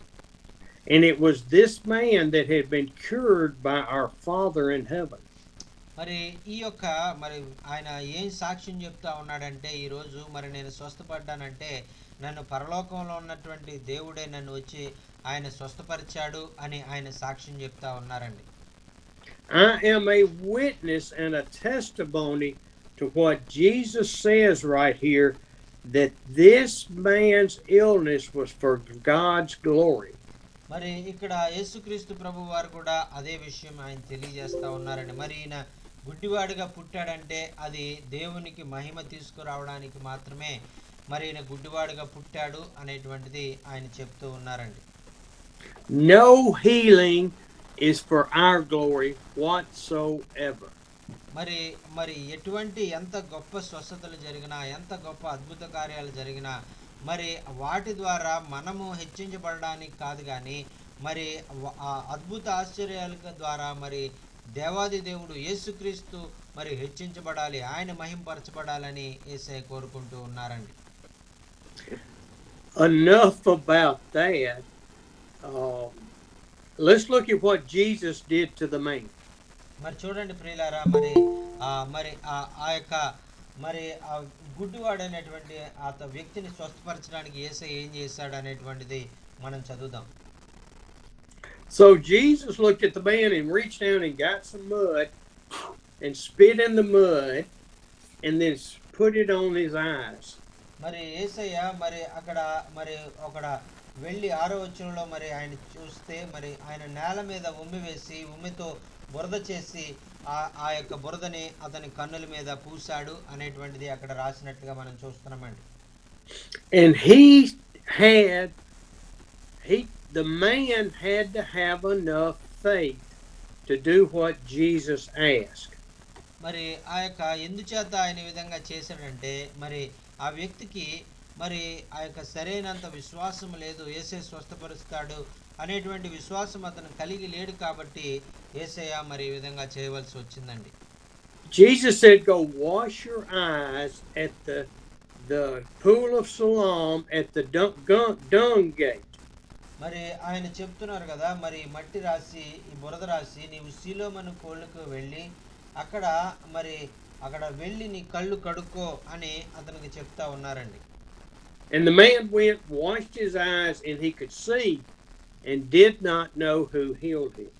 And it was this man that had been cured by our Father in heaven. మరి ఈ యొక్క మరి ఆయన ఏం సాక్ష్యం చెప్తా ఉన్నాడంటే, ఈరోజు మరి నేను స్వస్థపడ్డానంటే నన్ను పరలోకంలో ఉన్నటువంటి దేవుడే నన్ను వచ్చి ఆయన స్వస్థపరిచాడు అని ఆయన సాక్ష్యం చెప్తా ఉన్నారండి. I am a witness and a testimony to what Jesus says right here, that this man's illness was for God's glory. మరి ఇక్కడ యేసుక్రీస్తు ప్రభు వారు కూడా అదే విషయం ఆయన తెలియజేస్తా ఉన్నారండి. మరి ఈయన గుడ్డివాడిగా పుట్టాడంటే అది దేవునికి మహిమ తీసుకురావడానికి మాత్రమే మరి ఈయన గుడ్డివాడిగా పుట్టాడు అనేటువంటిది ఆయన చెప్తూ ఉన్నారండి. No healing is for our glory whatsoever. మరి మరి ఎటువంటి ఎంత గొప్ప స్వస్థతలు జరిగినా, ఎంత గొప్ప అద్భుత కార్యాలు జరిగినా మరి వాటి ద్వారా మనము హెచ్చించబడడానికి కాదు కానీ మరి ఆ అద్భుత ఆశ్చర్యాల ద్వారా మరి దేవాది దేవుడు యేసుక్రీస్తు మరి హెచ్చించబడాలి, ఆయన మహింపరచబడాలని యేసయ్య కోరుకుంటూ ఉన్నారండి. Enough about that. Let's look at what Jesus did to the man. మరి చూడండి ప్రియులారా, మరి మరి ఆ యొక్క మరి ఆ గుడ్డివాడైనటువంటి ఆ వ్యక్తిని స్వస్థపరచడానికి యేసయ్య ఏం చేశాడు అనేటువంటిది మనం చదువుదాం. So Jesus looked at the man and reached down and got some mud and spit in the mud and then put it on his eyes. మరి యేసయ్య మరి అక్కడ మరి అక్కడ వెళ్ళి 6వ వచనంలో మరి ఆయన చూస్తే మరి ఆయన నేల మీద ఉమ్మి వేసి ఉమ్మితో బురద చేసి ఆ యొక్క బురదని అతని కన్నుల మీద పూసాడు అనేటువంటిది అక్కడ రాసినట్లుగా మనం చూస్తున్నామండి. And the man had to have enough faith to do what Jesus asked. మరి ఆ యొక్క ఎందుచేత ఆయన ఈ విధంగా చేశాడంటే మరి ఆ వ్యక్తికి మరి ఆ యొక్క సరైనంత విశ్వాసం లేదు, యేసయ్య స్వస్థపరుస్తాడు అనేటువంటి విశ్వాసం అతను కలిగి లేడు కాబట్టి యేసయ్య మరి ఈ విధంగా చేయవలసి వచ్చిందండి. Jesus said, "Go wash your eyes at the pool of Siloam at the dung gate." మరి ఆయన చెప్తున్నారు కదా, మరి మట్టి రాసి ఈ బురద రాసి నీవు సీలోమను కోళ్ళకు వెళ్ళి అక్కడ మరి అక్కడ వెళ్ళి నీ కళ్ళు కడుక్కో అని అతనికి చెప్తా ఉన్నారండి. And the man went, washed his eyes, and he could see, and did not know who healed him.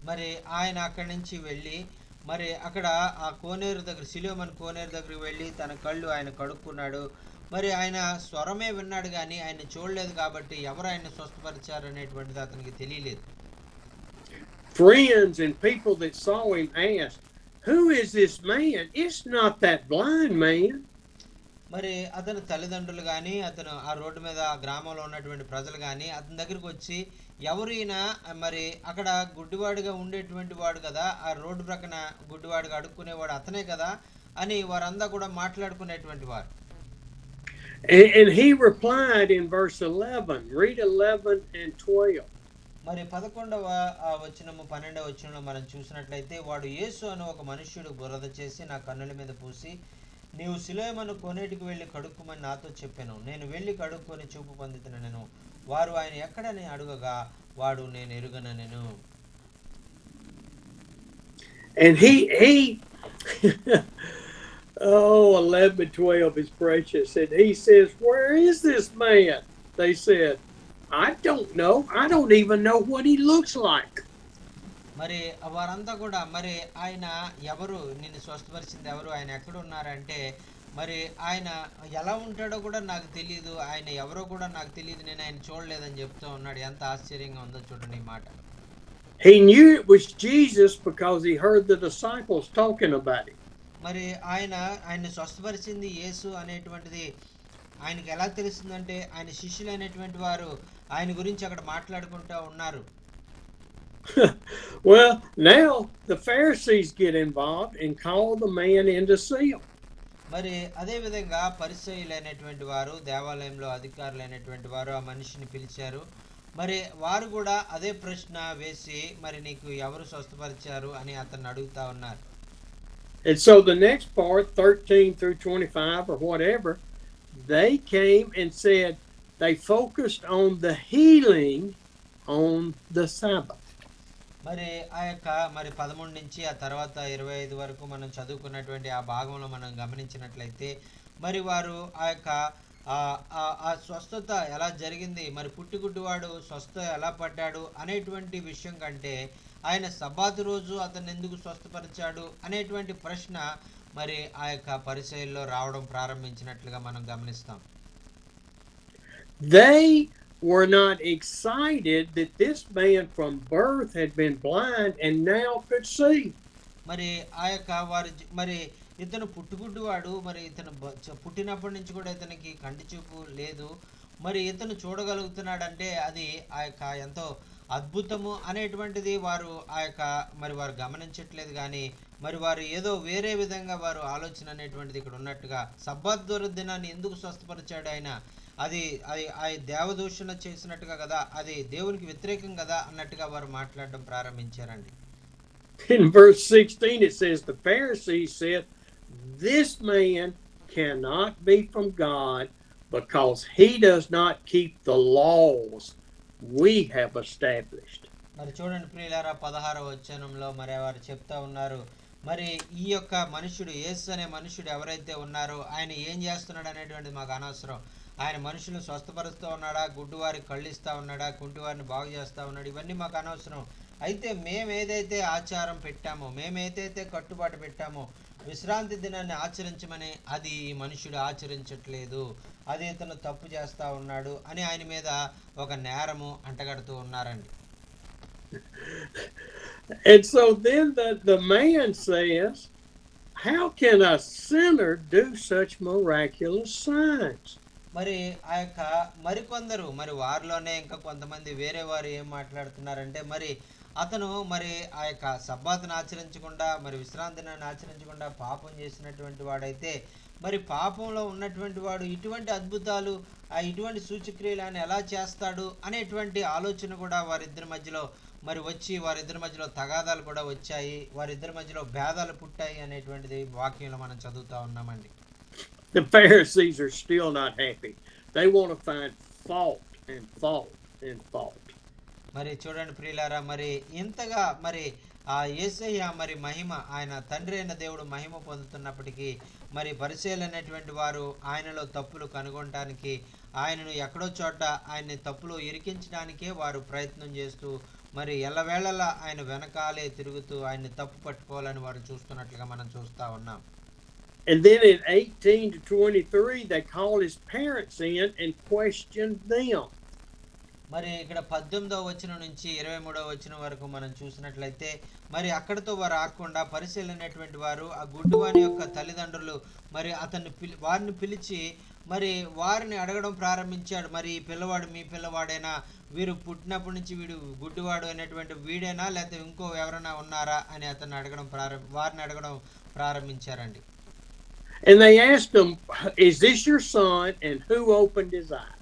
మరి ఆయన అక్కడి నుంచి వెళ్ళి మరి అక్కడ ఆ కోనేరు దగ్గర సిలోమన్ కోనేరు దగ్గరికి వెళ్ళి తన కళ్ళు ఆయన కడుక్కున్నాడు. మరి ఆయన స్వరమే విన్నాడు కానీ ఆయన చూడలేదు కాబట్టి ఎవరు ఆయన స్వస్థపరిచారు అనేటువంటిది అతనికి తెలియలేదు. Friends and people that saw him asked, "Who is this man? It's not that blind man." మరి అతని తల్లిదండ్రులు కానీ అతను ఆ రోడ్డు మీద ఆ గ్రామంలో ఉన్నటువంటి ప్రజలు కానీ అతని దగ్గరికి వచ్చి ఎవరు ఈయన, మరి అక్కడ గుడ్డివాడిగా ఉండేటువంటి వాడు కదా, ఆ రోడ్డు ప్రక్కన గుడ్డివాడిగా అడుక్కునేవాడు అతనే కదా అని వారంతా కూడా మాట్లాడుకునేటువంటి వారు. And he replied in verse 11. Read 11 and 12. మరి 11వ వచనము 12వ వచనంలో మనం చూసినట్లయితే వాడు యేసు అను ఒక మనుష్యుడు బురద చేసి నా కన్నుల మీద పూసి నీవు సిలోయమను కోనేటికి వెళ్ళి కడుక్కుమని నాతో చెప్పాను. నేను వెళ్ళి కడుక్కొని చూపు పొందుతున్నాను. వారు ఆయన ఎక్కడని అడుగగా వాడు నేను ఎరుగనెను. And he 11 and 12 is precious. And he says, "Where is this man?" They said, "I don't know. I don't even know what he looks like." మరి వారంతా కూడా మరి ఆయన ఎవరు, నిన్ను స్వస్థపరిచింది ఎవరు, ఆయన ఎక్కడ ఉన్నారంటే మరి ఆయన ఎలా ఉంటాడో కూడా నాకు తెలియదు, ఆయన ఎవరో కూడా నాకు తెలియదు, నేను ఆయన చూడలేదని చెప్తూ ఉన్నాడు. ఎంత ఆశ్చర్యంగా ఉందో చూడండి ఈ మాట. He knew it was Jesus because he heard the disciples talking about him. మరి ఆయన స్వస్థపరిచింది యేసు అనేటువంటిది ఆయనకి ఎలా తెలుస్తుందంటే ఆయన శిష్యులు అనేటువంటి వారు ఆయన గురించి అక్కడ మాట్లాడుకుంటూ ఉన్నారు. Well, now the Pharisees get involved and call the man in to see him. మరి అదే విధంగా పరిసయ్యులైనటువంటి వారు, దేవాలయంలో అధికారులైనటువంటి వారు ఆ మనిషిని పిలిచారు. మరి వారు కూడా అదే ప్రశ్న వేసి మరి నీకు ఎవరు స్వస్థపరిచారు అని అతన్ని అడుగుతా ఉన్నారు. And so the next part, 13 through 25 or whatever, they came and said they focused on the healing on the Sabbath. మరి ఆ యొక్క మరి 13 నుంచి ఆ తర్వాత 25 వరకు మనం చదువుకున్నటువంటి ఆ భాగంలో మనం గమనించినట్లయితే మరి వారు ఆ యొక్క ఆ స్వస్థత ఎలా జరిగింది, మరి పుట్టుగుడ్డివాడు స్వస్థ ఎలా పడ్డాడు అనేటువంటి విషయం కంటే ఆయన సబ్బాతు రోజు అతను ఎందుకు స్వస్థపరిచాడు అనేటువంటి ప్రశ్న మరి ఆ యొక్క పరిచయంలో రావడం ప్రారంభించినట్లుగా మనం గమనిస్తాం. They were not excited that this man from birth had been blind and now could see. మరి ఆ యొక్క మరి ఇతను పుట్టుగుడ్డివాడు, మరి ఇతను పుట్టినప్పటి నుంచి కూడా ఇతనికి కంటి చూపు లేదు, మరి ఇతను చూడగలుగుతున్నాడంటే అది ఆ యొక్క ఎంతో అద్భుతము అనేటువంటిది వారు మరి వారు గమనించట్లేదు. కానీ మరి వారు ఏదో వేరే విధంగా వారు ఆలోచన అనేటువంటిది ఇక్కడ ఉన్నట్టుగా, సబ్బాత్ దినాన్ని ఎందుకు స్వస్థపరిచాడు ఆయన, అది అది ఆ దేవదూషణ చేసినట్టుగా కదా, అది దేవునికి వ్యతిరేకం కదా అన్నట్టుగా వారు మాట్లాడడం ప్రారంభించారండి. In verse 16 it says, the Pharisees said, this man cannot be from God because he does not keep the laws we have established. మరి చూడండి ప్రియులారా, 16వ వచనంలో మరి వారు చెప్తా ఉన్నారు, మరి ఈ యొక్క మనుషుడు, యేసు అనే మనుషుడు ఎవరైతే ఉన్నారో ఆయన ఏం చేస్తున్నాడు అనేటువంటిది మాకు అనవసరం. ఆయన మనుషులను స్వస్థపరుస్తూ ఉన్నాడా, గుడ్డివారికి కళ్ళు ఇస్తా ఉన్నాడా, కుంటివారిని బాగు చేస్తా ఉన్నాడు, ఇవన్నీ మాకు అనవసరం. అయితే మేమేదైతే ఆచారం పెట్టామో, మేమేదైతే కట్టుబాటు పెట్టామో, విశ్రాంతి దినాన్ని ఆచరించమని అది ఈ మనుషుడు ఆచరించట్లేదు, అది ఇతను తప్పు చేస్తా ఉన్నాడు అని ఆయన మీద ఒక నేరము అంటగడుతూ ఉన్నారండి. And so then the man says, how can a sinner do such miraculous signs? మరి ఆ యొక్క మరికొందరు, మరి వారిలోనే ఇంకా కొంతమంది వేరే వారు ఏం మాట్లాడుతున్నారంటే, మరి అతను మరి ఆ యొక్క సబ్బాతును ఆచరించకుండా, మరి విశ్రాంతిని ఆచరించకుండా పాపం చేసినటువంటి వాడైతే, మరి పాపంలో ఉన్నటువంటి వాడు ఇటువంటి అద్భుతాలు, ఇటువంటి సూచక్రియలు ఆయన ఎలా చేస్తాడు అనేటువంటి ఆలోచన కూడా వారిద్దరి మధ్యలో మరి వచ్చి, వారిద్దరి మధ్యలో తగాదాలు కూడా వచ్చాయి, వారిద్దరి మధ్యలో భేదాలు పుట్టాయి అనేటువంటిది వాక్యంలో మనం చదువుతా ఉన్నామండి. The Pharisees are still not happy. They want to find fault and fault and fault. మరి చూడండి ప్రియులారా, మరి ఇంతగా మరి ఆ యేసయ్య మరి మహిమ, ఆయన తండ్రి అయిన దేవుడు మహిమ పొందుతున్నప్పటికీ మరి పరిసయ్యులు అనేటువంటి వారు ఆయనలో తప్పులు కనుగొనడానికి, ఆయనను ఎక్కడో చోట ఆయన్ని తప్పులు ఇరికించడానికే వారు ప్రయత్నం చేస్తూ, మరి ఎల్లవేళలా ఆయన వెనకాలే తిరుగుతూ ఆయన్ని తప్పు పట్టుకోవాలని వారు చూస్తున్నట్లుగా మనం చూస్తా ఉన్నాం. And then in 18 to 23 they call his parents in and questioned them. మరి ఇక్కడ 18వ వచనం నుంచి 23వ వచనం వరకు మనం చూసినట్లయితే, మరి అక్కడతో వారు ఆకుండా పరిశీలనటువంటి వారు ఆ గుడ్డివాని యొక్క తల్లిదండ్రులు మరి వారిని పిలిచి మరి వారిని అడగడం ప్రారంభించాడు. మరి ఈ పిల్లవాడు మీ పిల్లవాడేనా, వీరు పుట్టినప్పటి నుంచి వీడు గుడ్డివాడు అనేటువంటి వీడేనా, లేకపోతే ఇంకో ఎవరైనా ఉన్నారా అని వారిని అడగడం ప్రారంభించారండి. And they asked him, is this your son, and who opened his eyes?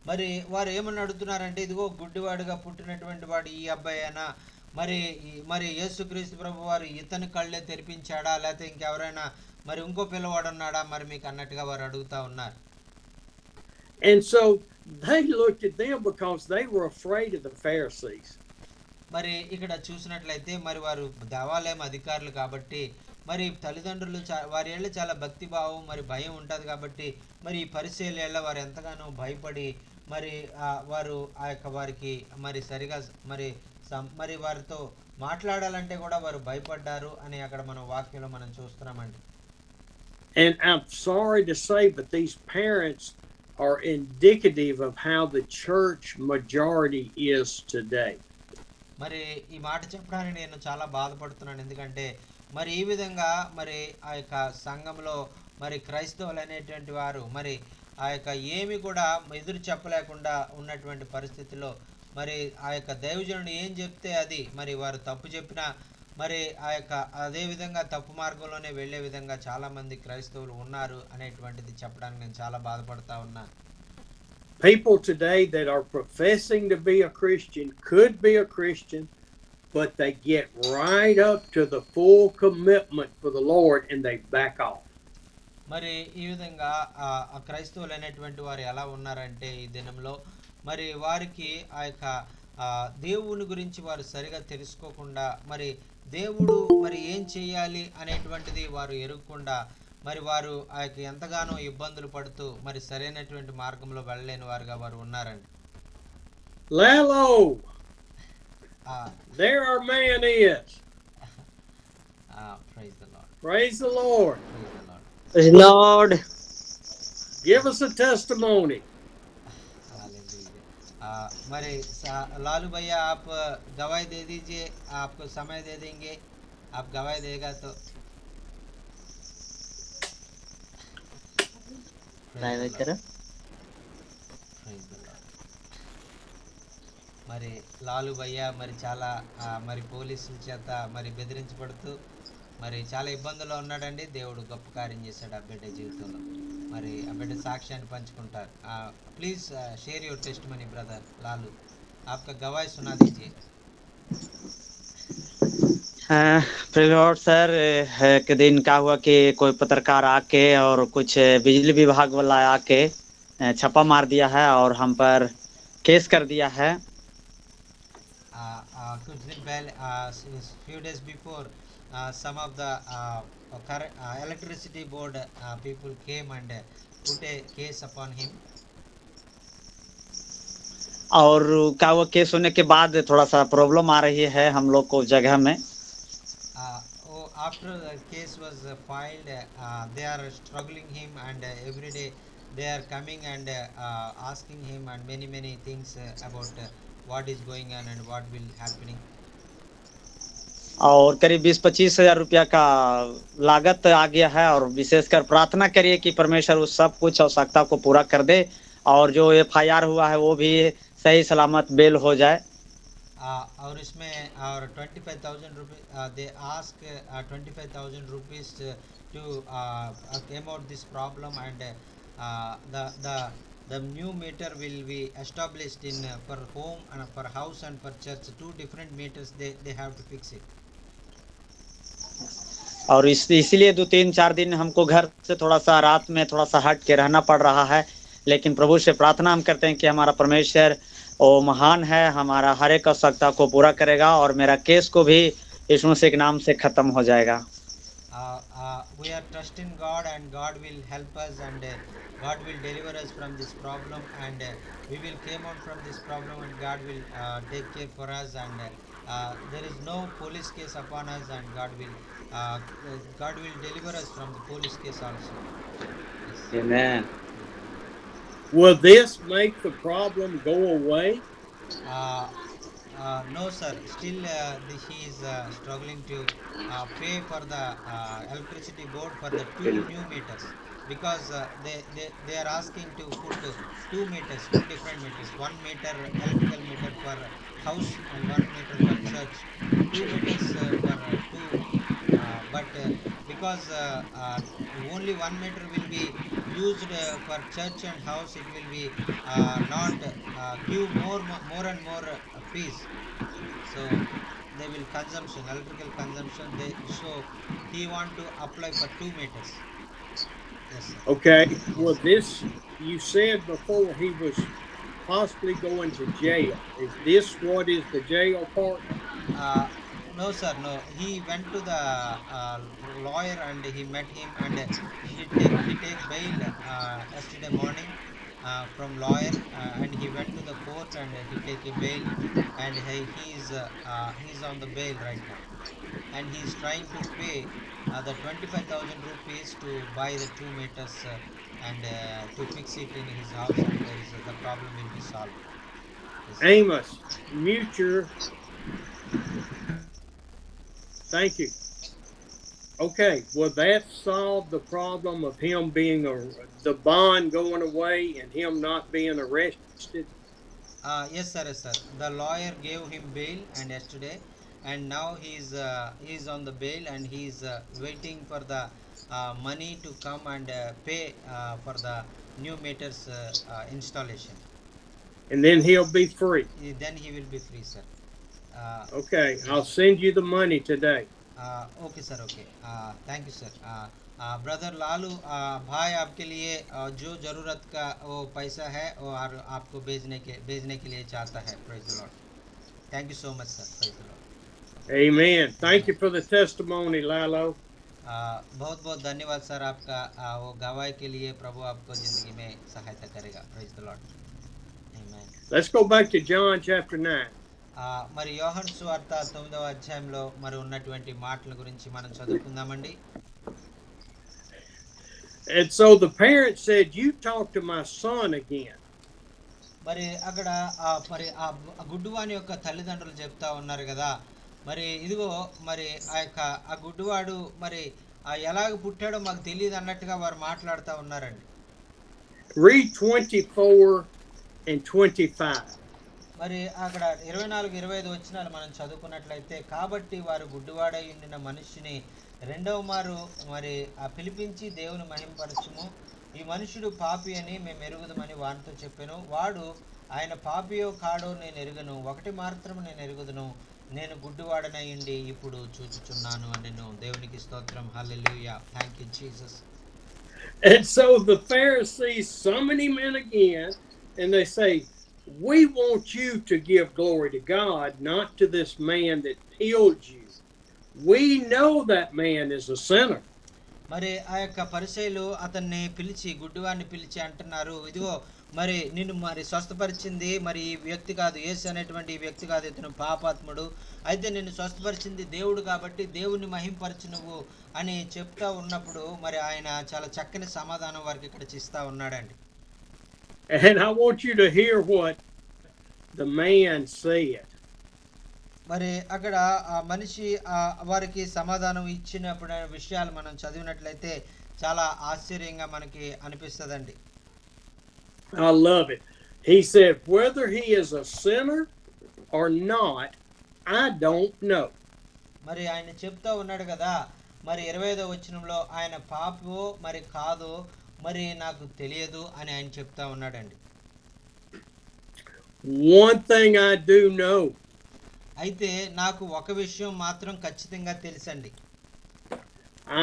మరి వారు ఏమని అడుగుతున్నారంటే, ఇదిగో గుడ్డివాడుగా పుట్టినటువంటి వాడు ఈ అబ్బాయేనా, మరి యేసుక్రీస్తు ప్రభు వారు ఇతని కళ్ళే తెరిపించాడా, లేకపోతే ఇంకెవరైనా మరి ఇంకో పిల్లవాడు ఉన్నాడా మరి మీకు అన్నట్టుగా వారు అడుగుతా ఉన్నారు. And so they looked at them because they were afraid of the Pharisees. మరి ఇక్కడ చూసినట్లయితే మరి వారు దేవాలయం అధికారులు కాబట్టి, మరి తల్లిదండ్రులు వారి ఏళ్ళ చాలా భక్తిభావం మరి భయం ఉంటుంది కాబట్టి, మరి ఈ పరిసయ్యుల ఏళ్ళ వారు ఎంతగానో భయపడి మరి వారు ఆ యొక్క వారికి మరి సరిగా మరి వారితో మాట్లాడాలంటే కూడా వారు భయపడ్డారు అని అక్కడ మనం వాక్యంలో మనం చూస్తున్నామండి. And I'm sorry to say, but these parents are indicative of how the church majority is today. మరి ఈ మాట చెప్పడానికి నేను చాలా బాధపడుతున్నాను. ఎందుకంటే మరి ఈ విధంగా మరి ఆ యొక్క సంఘంలో మరి క్రైస్తవులు అనేటువంటి వారు మరి ఆ యొక్క ఏమి కూడా ఎదురు చెప్పలేకుండా ఉన్నటువంటి పరిస్థితిలో మరి ఆ యొక్క దైవజనుడు ఏం చెప్తే అది మరి వారు తప్పు చెప్పినా మరి ఆ యొక్క అదే విధంగా తప్పు మార్గంలోనే వెళ్ళే విధంగా చాలా మంది క్రైస్తవులు ఉన్నారు అనేటువంటిది చెప్పడానికి నేను చాలా బాధపడతా ఉన్నా. People today that are professing to be a Christian could be a Christian, but they get right up to the full commitment for the Lord and they back off. మరి ఈ విధంగా ఆ క్రైస్తవులు అనేటువంటి వారు ఎలా ఉన్నారంటే ఈ దినంలో మరి వారికి ఆ యొక్క దేవుని గురించి వారు సరిగా తెలుసుకోకుండా, మరి దేవుడు మరి ఏం చేయాలి అనేటువంటిది వారు ఎరుగకుండా మరి వారు ఆ యొక్క ఎంతగానో ఇబ్బందులు పడుతూ మరి సరైనటువంటి మార్గంలో వెళ్ళలేని వారుగా వారు ఉన్నారండి. Lalo, there our man is. Praise the Lord. Praise the Lord. Praise the Lord. Praise the Lord. Give us a testimony. Hallelujah. मरे लालू भैया आप गवाही दे दीजिए, आपको समय दे देंगे, आप गवाही देगा तो Praise the Lord. Praise the Lord. మరి లాలు భయ్య మరి చాలా మరి పోలీసుల చేత మరి బెదిరించబడుతూ మరి చాలా ఇబ్బందుల్లో ఉన్నాడండి. దేవుడు గొప్ప కార్యం చేశాడు ఆ బిడ్డ జీవితంలో. మరి ఆ బిడ్డ సాక్ష్యాన్ని పంచుకుంటారు. Please share your testimony brother Lalu, आपका गवाही सुना दीजिए. प्रिलॉर्ड सर, एक दिन क्या हुआ कि कोई पत्रकार आके और कुछ बिजली विभाग वाला आके छापा मार दिया है और हम पर केस कर दिया है. कुछ दिन पहले few days before some of the electricity board people came and put a case upon him. और क्या हुआ, केस होने के बाद थोड़ा सा प्रॉब्लम आ रही है हम लोग को जगह में. After the case was filed, they are struggling him and every day they are coming and asking him and many things about what is going on and what will happening. और करीब 20-25 हजार रुपया का लागत आ गया है. और विशेषकर प्रार्थना करिए कि परमेश्वर उस सब कुछ आवश्यकता को पूरा कर दे और जो FIR हुआ है वो भी सही सलामत बेल हो जाए. और इसमें और 25,000 rupees they ask 25,000 rupees to came out this problem and the new meter will be established in for home and for house and for church. Two different meters they have to fix it. और इसीलिए 2-3-4 दिन हमको घर से थोड़ा सा रात में थोड़ा सा हट के रहना पड़ रहा है. लेकिन प्रभु से प्रार्थना हम करते हैं कि हमारा परमेश्वर वो महान है, हमारा हर एक आवश्यकता को पूरा करेगा और मेरा केस को भी यीशु मसीह के नाम से खत्म हो जाएगा. We are trusting God and God will help us and God will deliver us from this problem and we will come out from this problem and God will take care for us and there is no police case upon us and God will deliver us from the police case also. Yes. Amen. Will this make the problem go away? No sir, still he is struggling to pay for the electricity board for the two new meters because they are asking to put two meters, two different meters, 1 meter electrical meter for house and 1 meter for church, 2 meters for two but because only 1 meter will be used for church and house, it will be not give more and more fees, so they will consumption electrical consumption so he want to apply for 2 meters. Yes sir. Okay. Yes, Well, sir. this, you said before he was possibly going to jail. Is this what is the jail part? No sir, no, he went to the lawyer and he met him and he take bail yesterday morning from lawyer and he went to the court and he take a bail and he's on the bail right now and he's trying to pay the 25,000 rupees to buy the 2 meters and to fix it in his house and there is the problem will be solved. Yes. Amos, mute your. Thank you. Okay, will that solve the problem of him being the bond going away and him not being arrested? Yes sir, yes sir, the lawyer gave him bail and yesterday and now he's on the bail and he's waiting for the money to come and pay for the new meters installation. And then he'll be free. Then he will be free sir. Okay, I'll send you the money today. Okay sir, okay, thank you sir. Brother Lalu भाई आपके लिए जो ज़रूरत का वो पैसा है वो आपको भेजने के लिए चाहता है. Praise the Lord. Thank you so much sir. Praise the Lord. Amen. Thank you for the testimony, Lalo. बहुत बहुत धन्यवाद सर आपका वो गवाही के लिए. प्रभु आपको ज़िंदगी में सहायता करेगा. Praise the Lord. आमीन. Let's go back to John chapter 9. మరి యోహాను సువార్త 9వ అధ్యాయంలో మరి ఉన్నటువంటి మాటల గురించి మనం చదువుకుందామండి. And so the parent said, "You talk to my son again." మరి అక్కడ ఆ గుడ్డివాని యొక్క తల్లిదండ్రులు చెప్తా ఉన్నారు కదా, మరి ఇదిగో మరి ఆ గుడ్డివాడు మరి ఎలాగ పుట్టాడో మాకు తెలియదు అన్నట్టుగా వారు మాట్లాడుతూ ఉన్నారండి. Read 24 and 25. మరి అక్కడ 24-25 వచనాలు మనం చదువుకున్నట్లయితే, కాబట్టి వారు గుడ్డివాడై ఉండిన మనిషిని రెండవ మారు మరి పిలిపించి దేవుని మహింపరచుము, ఈ మనుషుడు పాపి అని మేము ఎరుగుదమని వానితో చెప్పాను. వాడు ఆయన పాపియో కాడో నేను ఎరుగను, ఒకటి మాత్రం నేను ఎరుగుదును, నేను గుడ్డివాడనయ్యుండి ఇప్పుడు చూచుచున్నాను అని. దేవునికి స్తోత్రం. హల్లెలూయా. Thank you Jesus. And so the Pharisees summon him in again, and they say, we want you to give glory to God, not to this man that healed you. We know that man is a sinner. మరి ఆ యొక్క పరిసయ్యులు అతన్ని పిలిచి, గుడ్డివాడిని పిలిచి అంటున్నారు, ఇదిగో మరి నిన్ను మరి స్వస్థపరిచింది మరి ఈ వ్యక్తి కాదు, యేసు అనేటువంటి ఈ వ్యక్తి కాదు, ఇతను పాపాత్ముడు, అయితే నిన్ను స్వస్థపరిచింది దేవుడు కాబట్టి దేవుని మహింపరచు నువ్వు అని చెప్తా ఉన్నప్పుడు మరి ఆయన చాలా చక్కని సమాధానం వారికి ఇక్కడ ఇస్తా ఉన్నాడండి. And I want you to hear what the man said. మరి అక్కడ ఆ మనిషి వారికి సమాధానం ఇచ్చినప్పుడు విషయాలు మనం చదివినట్లయితే చాలా ఆశ్చర్యంగా మనకి అనిపిస్తుందండి. I love it. He said, whether he is a sinner or not, I don't know. మరి ఆయన చెప్తా ఉన్నాడు కదా, మరి 25వ వచనంలో ఆయన పాపో మరి కాదో మరి నాకు తెలియదు అని ఆయన చెప్తా ఉన్నాడండి. One thing I do know. అయితే నాకు ఒక విషయం మాత్రం ఖచ్చితంగా తెలుసండి.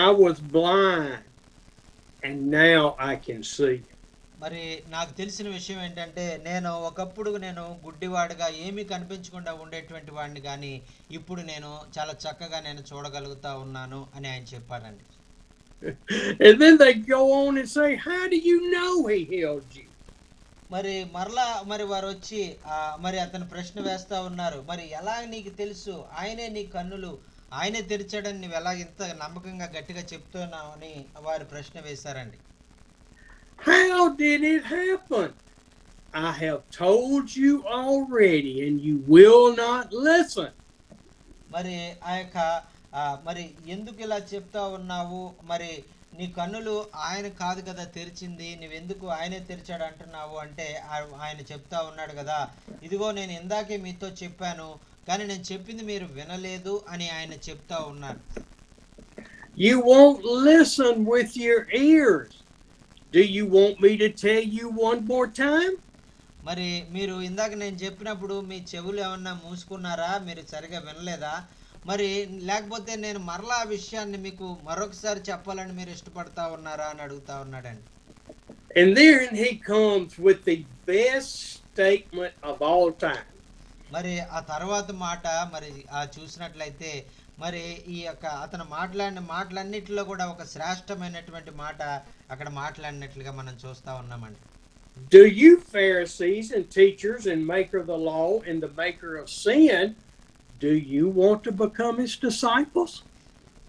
I was blind and now I can see. మరి నాకు తెలిసిన విషయం ఏంటంటే, నేను ఒకప్పుడు గుడ్డివాడుగా ఏమీ కనిపించకుండా ఉండేటువంటి వాడిని, కానీ ఇప్పుడు నేను చాలా చక్కగా నేను చూడగలుగుతా ఉన్నాను అని ఆయన చెప్పారండి. And then they go on and say, how do you know he healed you? మరి మరలా మరి వారు వచ్చి మరి అతను ప్రశ్న వేస్తా ఉన్నారు, మరి ఎలా నీకు తెలుసు, ఆయనే నీ కన్నులు ఆయనే తెరిచాడని నువ్వు ఎలా ఇంత నమ్మకంగా గట్టిగా చెప్తున్నావు అని వారు ప్రశ్న వేశారండి. How did it happen? I have told you already and you will not listen. మరి మరి ఎందుకు ఇలా చెప్తా ఉన్నావు, మరి నీ కన్నులు ఆయన కాదు కదా తెరిచింది, నువ్వెందుకు ఆయనే తెరిచాడు అంటున్నావు అంటే ఆయన చెప్తా ఉన్నాడు కదా, ఇదిగో నేను ఇందాకే మీతో చెప్పాను కానీ నేను చెప్పింది మీరు వినలేదు అని ఆయన చెప్తా ఉన్నారు. You won't listen with your ears. Do you want me to tell you one more time? మరి మీరు ఇందాక నేను చెప్పినప్పుడు మీ చెవులు ఏమన్నా మూసుకున్నారా, మీరు సరిగా వినలేదా, మరి లేకపోతే నేను మరలా ఆ విషయాన్ని మీకు మరొకసారి చెప్పాలని మీరు ఇష్టపడతా ఉన్నారా అని అడుగుతా ఉన్నాడండి. And then he comes with the best statement of all time. మరి ఆ తర్వాత మాట మరి చూసినట్లయితే మరి ఈ యొక్క అతను మాట్లాడిన మాటలన్నిటిలో కూడా ఒక శ్రేష్టమైనటువంటి మాట అక్కడ మాట్లాడినట్లుగా మనం చూస్తా ఉన్నామండి. Do you Pharisees and teachers and maker of the law and the maker of sin, do you want to become his disciples?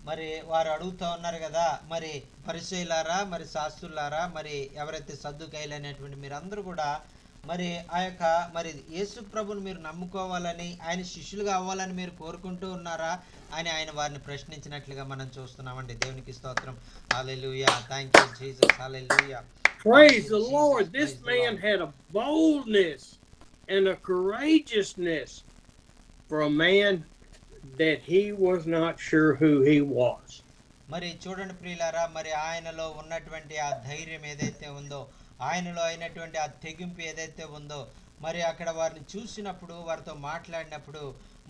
మరి వారు అడుగుతా ఉన్నారు కదా, మరి పరిసయ్యులారా మరి శాస్త్రులారా మరి ఎవరైతే సద్దుకయ్యులు అనేటువంటి మీరందరూ కూడా మరి మరి యేసు ప్రభుని మీరు నమ్ముకోవాలని ఆయన శిష్యులుగా అవ్వాలని మీరు కోరుకుంటూ ఉన్నారా అని ఆయన వారిని ప్రశ్నించినట్లుగా మనం చూస్తున్నామండి. దేవునికి స్తోత్రం. హల్లెలూయా. Thank you Jesus. హల్లెలూయా. Praise the Lord. This man had a boldness and a courageousness for a man that he was not sure who he was. మరి చూడండి ప్రియులారా, మరి ఆయనలో ఉన్నటువంటి ఆ ధైర్యం ఏదైతే ఉందో, ఆయనలో అయినటువంటి ఆ తెగింపు ఏదైతే ఉందో, మరి అక్కడ వారిని చూసినప్పుడు వారితో మాట్లాడినప్పుడు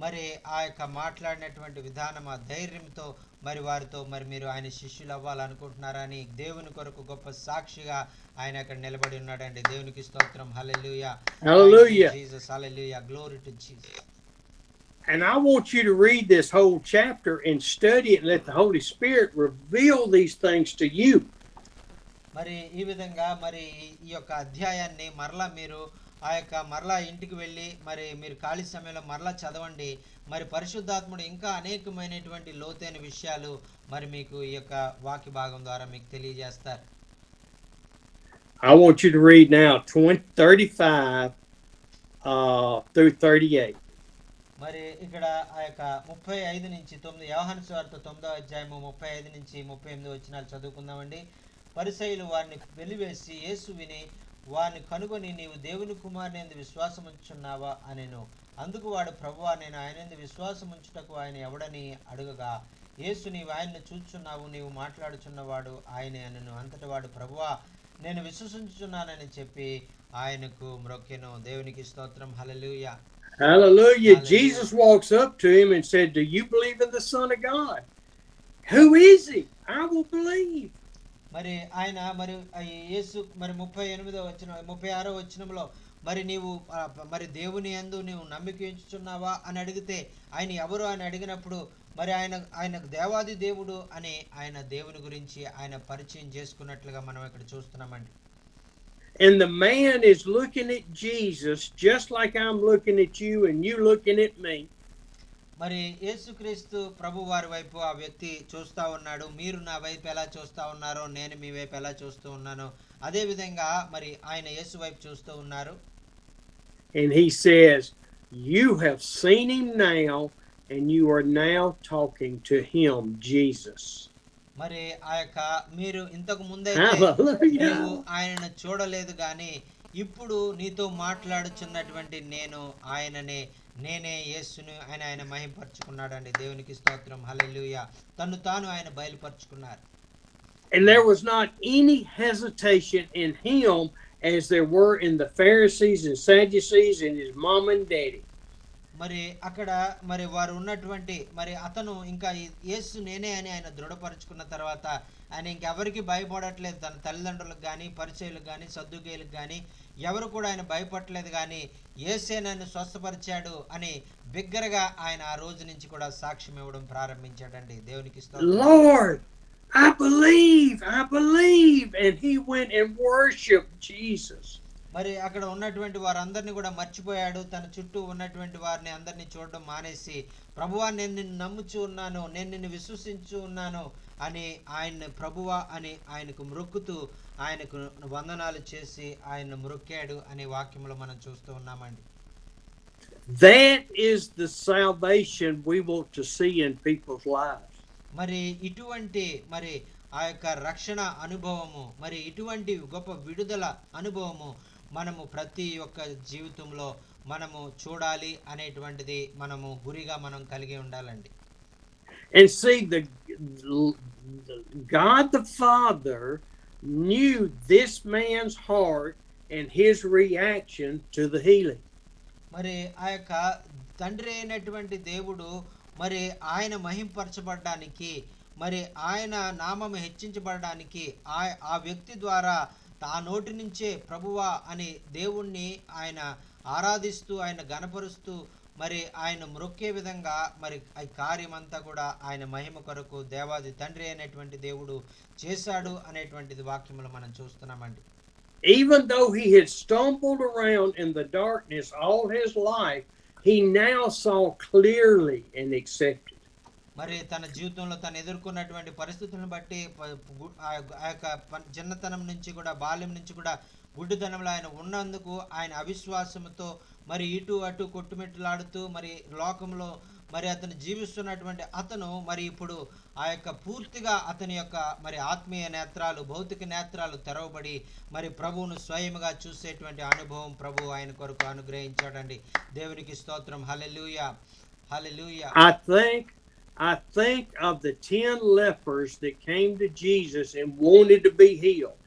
మరి ఆ యొక్క మాట్లాడినటువంటి విధానం ఆ ధైర్యంతో మరి వారితో మరి మీరు ఆయన శిష్యులు అవ్వాలనుకుంటున్నారని దేవుని కొరకు గొప్ప సాక్షిగా ఆయన అక్కడ నిలబడి ఉన్నాడండి. దేవునికి స్తోత్రం. హల్లెలూయా. Hallelujah. Jesus. Hallelujah. Glory to Jesus. And I want you to read this whole chapter and study it and let the Holy Spirit reveal these things to you. మరి ఈ విధంగా మరి ఈ యొక్క అధ్యాయాన్ని మరలా మీరు మరలా ఇంటికి వెళ్ళి మరి మీరు ఖాళీ సమయంలో మరలా చదవండి. మరి పరిశుద్ధాత్ముడు ఇంకా అనేకమైనటువంటి లోతైన విషయాలు మరి మీకు ఈ యొక్క వాక్య భాగం ద్వారా మీకు తెలియజేస్తారు. I want you to read now 35 through 38. మరి ఇక్కడ ఆ యొక్క 35 నుంచి 9 యోహాను సువార్త 9వ అధ్యాయము 35 నుంచి 38 వచనాలు చదువుకుందామండి. పరిసయ్యులు వారిని వెలివేసి యేసు విని వారిని కనుగొని నీవు దేవుని కుమారునియందు విశ్వాసం ఉంచుచున్నావా అనెను. అందుకు వాడు ప్రభువా నేను ఆయనందు విశ్వాసం ఉంచుటకు ఆయన ఎవడని అడుగగా యేసు నీవు ఆయన్ను చూచుచున్నావు నీవు మాట్లాడుచున్నవాడు ఆయనే అనెను. అంతటి వాడు ప్రభువా నేను విశ్వసించుచున్నానని చెప్పి ఆయనకు మ్రొక్కెను. దేవునికి స్తోత్రం. హల్లెలూయా. Hallelujah. Hallelujah. Jesus walks up to him and said, do you believe in the Son of God? Who is he? I will believe. మరి ఆయన మరి యేసు మరి 36వ వచనంలో మరి నీవు మరి దేవుని యందు నీవు నమ్మిక ఉంచుచున్నావా అని అడిగితే ఆయన ఎవరు అని అడిగినప్పుడు మరి ఆయనకు దేవాది దేవుడు అని ఆయన దేవుని గురించి ఆయన పరిచయం చేసుకున్నట్లుగా మనం ఇక్కడ చూస్తున్నామండి. And the man is looking at Jesus just like I'm looking at you and you looking at me. మరి యేసుక్రీస్తు ప్రభు వారి వైపు ఆ వ్యక్తి చూస్తా ఉన్నాడు. మీరు నా వైపు ఎలా చూస్తా ఉన్నారో నేను మీ వైపు ఎలా చూస్తూ ఉన్నానో అదే విధంగా మరి ఆయన యేసు వైపు చూస్తూ ఉన్నారు. And he says, you have seen him now and you are now talking to him, Jesus. మరి ఆ యొక్క మీరు ఇంతకు ముందే Hallelujah. నీవు ఆయనను చూడలేదు గాని ఇప్పుడు నీతో మాట్లాడుచున్నటువంటి నేను ఆయననే నేనే యేసును ఆయన మహిమపరచుకున్నాడండి. దేవునికి స్తోత్రం. హల్లెలూయా. తను తాను ఆయన బయలుపరచుకున్నారు. And there was not any hesitation in him as there were in the Pharisees and Sadducees and his mom and daddy. మరి అక్కడ మరి వారు ఉన్నటువంటి మరి అతను ఇంకా యేసు నేనే అని ఆయన దృఢపరుచుకున్న తర్వాత ఆయన ఇంకెవరికి భయపడట్లేదు. తన తల్లిదండ్రులకు కానీ పరిచయులకు కానీ సద్దుకేయులకు కానీ ఎవరు కూడా ఆయన భయపడలేదు కానీ యేసే నన్ను స్వస్థపరిచాడు అని బిగ్గరగా ఆయన ఆ రోజు నుంచి కూడా సాక్ష్యం ఇవ్వడం ప్రారంభించాడండి. దేవునికి స్తోత్రం. Lord, I believe, and he went and worshiped Jesus. మరి అక్కడ ఉన్నటువంటి వారందరినీ కూడా మర్చిపోయాడు. తన చుట్టూ ఉన్నటువంటి వారిని అందరినీ చూడడం మానేసి ప్రభువా నేను నిన్ను నమ్ముచూ ఉన్నాను, నేను నిన్ను విశ్వసించు ఉన్నాను అని ఆయన ప్రభువా అని ఆయనకు మ్రొక్కుతూ ఆయనకు వందనాలు చేసి ఆయన మ్రొక్కాడు అనే వాక్యంలో మనం చూస్తూ ఉన్నామండి. That is the salvation we want to see in people's lives. మరి ఇటువంటి మరి ఆ యొక్క రక్షణ అనుభవము మరి ఇటువంటి గొప్ప విడుదల అనుభవము మనము ప్రతి ఒక్క జీవితంలో మనము చూడాలి అనేటువంటిది మనము గురిగా మనం కలిగి ఉండాలండి. And see, God the Father knew this man's heart and his reaction to the healing. మరి ఆ యొక్క తండ్రి అయినటువంటి దేవుడు మరి ఆయన మహింపరచబడడానికి మరి ఆయన నామము హెచ్చించబడడానికి ఆ వ్యక్తి ద్వారా ఆ నోటి నుంచే ప్రభువా అని దేవుణ్ణి ఆయన ఆరాధిస్తూ ఆయన గణపరుస్తూ మరి ఆయన మ్రొక్కే విధంగా మరి ఆ కార్యమంతా కూడా ఆయన మహిమ కొరకు దేవాది తండ్రి అయినటువంటి దేవుడు చేశాడు అనేటువంటిది వాక్యములు మనం చూస్తున్నామండి. Even though he had stumbled around in the darkness all his life, he now saw clearly and accepted. మరి తన జీవితంలో తను ఎదుర్కొన్నటువంటి పరిస్థితులను బట్టి ఆ యొక్క చిన్నతనం నుంచి కూడా బాల్యం నుంచి కూడా గుడ్డితనంలో ఆయన ఉన్నందుకు ఆయన అవిశ్వాసంతో మరి ఇటు అటు కొట్టుమెట్టులాడుతూ మరి లోకంలో మరి అతను జీవిస్తున్నటువంటి అతను మరి ఇప్పుడు ఆ యొక్క పూర్తిగా అతని యొక్క మరి ఆత్మీయ నేత్రాలు భౌతిక నేత్రాలు తెరవబడి మరి ప్రభువును స్వయంగా చూసేటువంటి అనుభవం ప్రభు ఆయన కొరకు అనుగ్రహించాడండి. దేవునికి స్తోత్రం. హల్లెలూయా. హల్లెలూయా. I think of the 10 lepers that came to Jesus and wanted to be healed.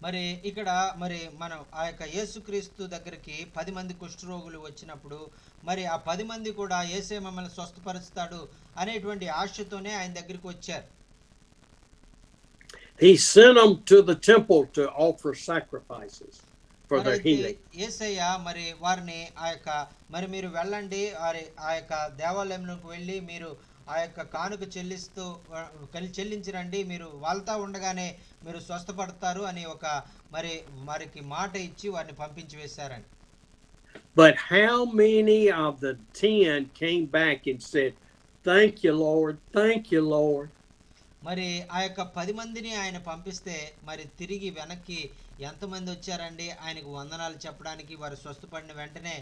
మరి ఇక్కడ మరి మనం ఆ యొక్క యేసుక్రీస్తు దగ్గరికి 10 మంది కుష్ఠరోగులు వచ్చినప్పుడు మరి ఆ 10 మంది కూడా యేసే మమ్మల్ని స్వస్థపరుస్తాడు అనేటువంటి ఆశతోనే ఆయన దగ్గరికి వచ్చారు. He sent them to the temple to offer sacrifices for their healing. యేసయ్య మరి వారిని ఆ యొక్క మరి మీరు వెళ్ళండి ఆ యొక్క దేవాలయంలోకి వెళ్ళి మీరు ఆ యొక్క కానుక చెల్లించిరండి మీరు వెళ్తా ఉండగానే మీరు స్వస్థపడతారు అని ఒక మరికి మాట ఇచ్చి వారిని పంపించి వేశారండి. But how many of the 10 came back and said, "Thank you, Lord. Thank you, Lord." మరి ఆ యొక్క 10 మందిని ఆయన పంపిస్తే మరి తిరిగి వెనక్కి ఎంతమంది వచ్చారండి ఆయనకు వందనాలు చెప్పడానికి? వారు స్వస్థపడిన వెంటనే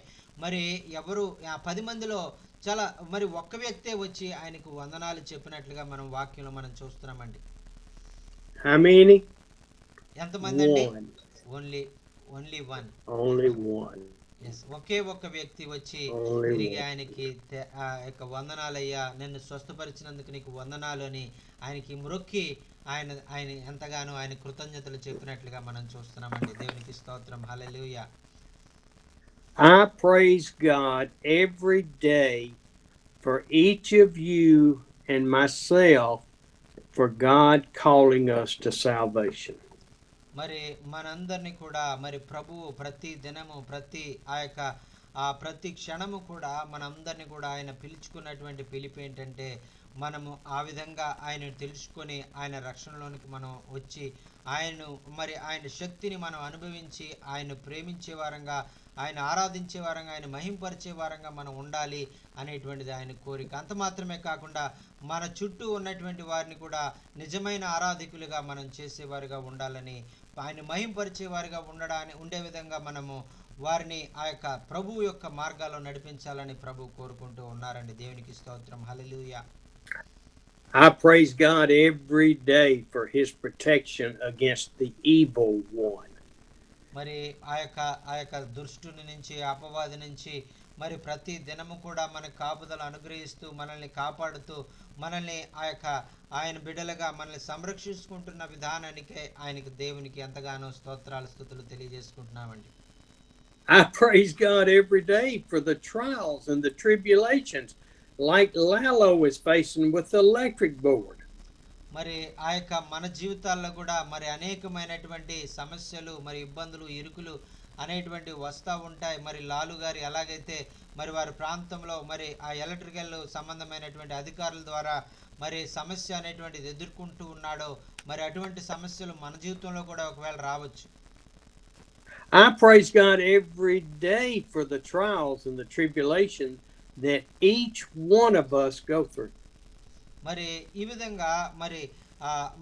మరి ఎవరు 10 మందిలో చాలా మరి ఒక్క వ్యక్తే వచ్చి ఆయనకు వందనాలు చెప్పినట్లుగా మనం వాక్యంలో మనం చూస్తున్నామండి. How many? ఎంతమంది అండి? One. Only one. Only one. Yes, ఒకే ఒక్క వ్యక్తి వచ్చి Only తిరిగి one. ఆయనకి యొక్క వందనాలయ్యా, నిన్ను స్వస్థపరిచినందుకు నీకు వందనాలు అని ఆయనకి మ్రొక్కి ఆయన ఆయన ఎంతగానో ఆయన కృతజ్ఞతలు చెప్పినట్లుగా మనం చూస్తున్నామండి. దేవునికి స్తోత్రం. హల్లెలూయా. I praise God every day for each of you and myself for God calling us to salvation. మరి మనందరినీ కూడా మరి ప్రభువు ప్రతి దినము ప్రతి క్షణము కూడా మనందరినీ కూడా ఆయన పిలుచుకున్నటువంటి పిలుపు ఏంటంటే, మనము ఆ విధంగా ఆయన తెలుసుకొని ఆయన రక్షణలోనికి మనం వచ్చి ఆయన శక్తిని మనం అనుభవించి ఆయన ప్రేమించే వారంగా, ఆయన ఆరాధించే వారంగా, ఆయన మహింపరిచే వారంగా మనం ఉండాలి అనేటువంటిది ఆయన కోరిక. అంత మాత్రమే కాకుండా మన చుట్టూ ఉన్నటువంటి వారిని కూడా నిజమైన ఆరాధికులుగా మనం చేసేవారుగా ఉండాలని, ఆయన మహింపరిచే వారిగా ఉండే విధంగా మనము వారిని ఆ యొక్క ప్రభువు యొక్క మార్గాల్లో నడిపించాలని ప్రభు కోరుకుంటూ ఉన్నారండి. దేవునికి స్తోత్రం. హల్లెలూయా. I praise God every day for his protection against the evil one. మరి ఆ యొక్క దుష్టుని నుంచి, అపవాది నుంచి మరి ప్రతి దినము కూడా మనకు కాపుదల అనుగ్రహిస్తూ మనల్ని కాపాడుతూ మనల్ని ఆయన బిడ్డలుగా మనల్ని సంరక్షించుకుంటున్న విధానానికే ఆయనకి దేవునికి ఎంతగానో స్తోత్రాలు స్తుతులు తెలియజేసుకుంటున్నామండి. I praise God every day for the trials and the tribulations like Lalo is facing with the electric board. మరి ఆ యొక్క మన జీవితాల్లో కూడా మరి అనేకమైనటువంటి సమస్యలు, మరి ఇబ్బందులు, ఇరుకులు అనేటువంటి వస్తూ ఉంటాయి. మరి లాలు గారు ఎలాగైతే మరి వారి ప్రాంతంలో మరి ఆ ఎలక్ట్రికల్ సంబంధమైనటువంటి అధికారుల ద్వారా మరి సమస్య అనేటువంటిది ఎదుర్కొంటూ ఉన్నాడో, మరి అటువంటి సమస్యలు మన జీవితంలో కూడా ఒకవేళ రావచ్చు. I praise God every day for the trials and the tribulations that each one of us go through. మరి ఈ విధంగా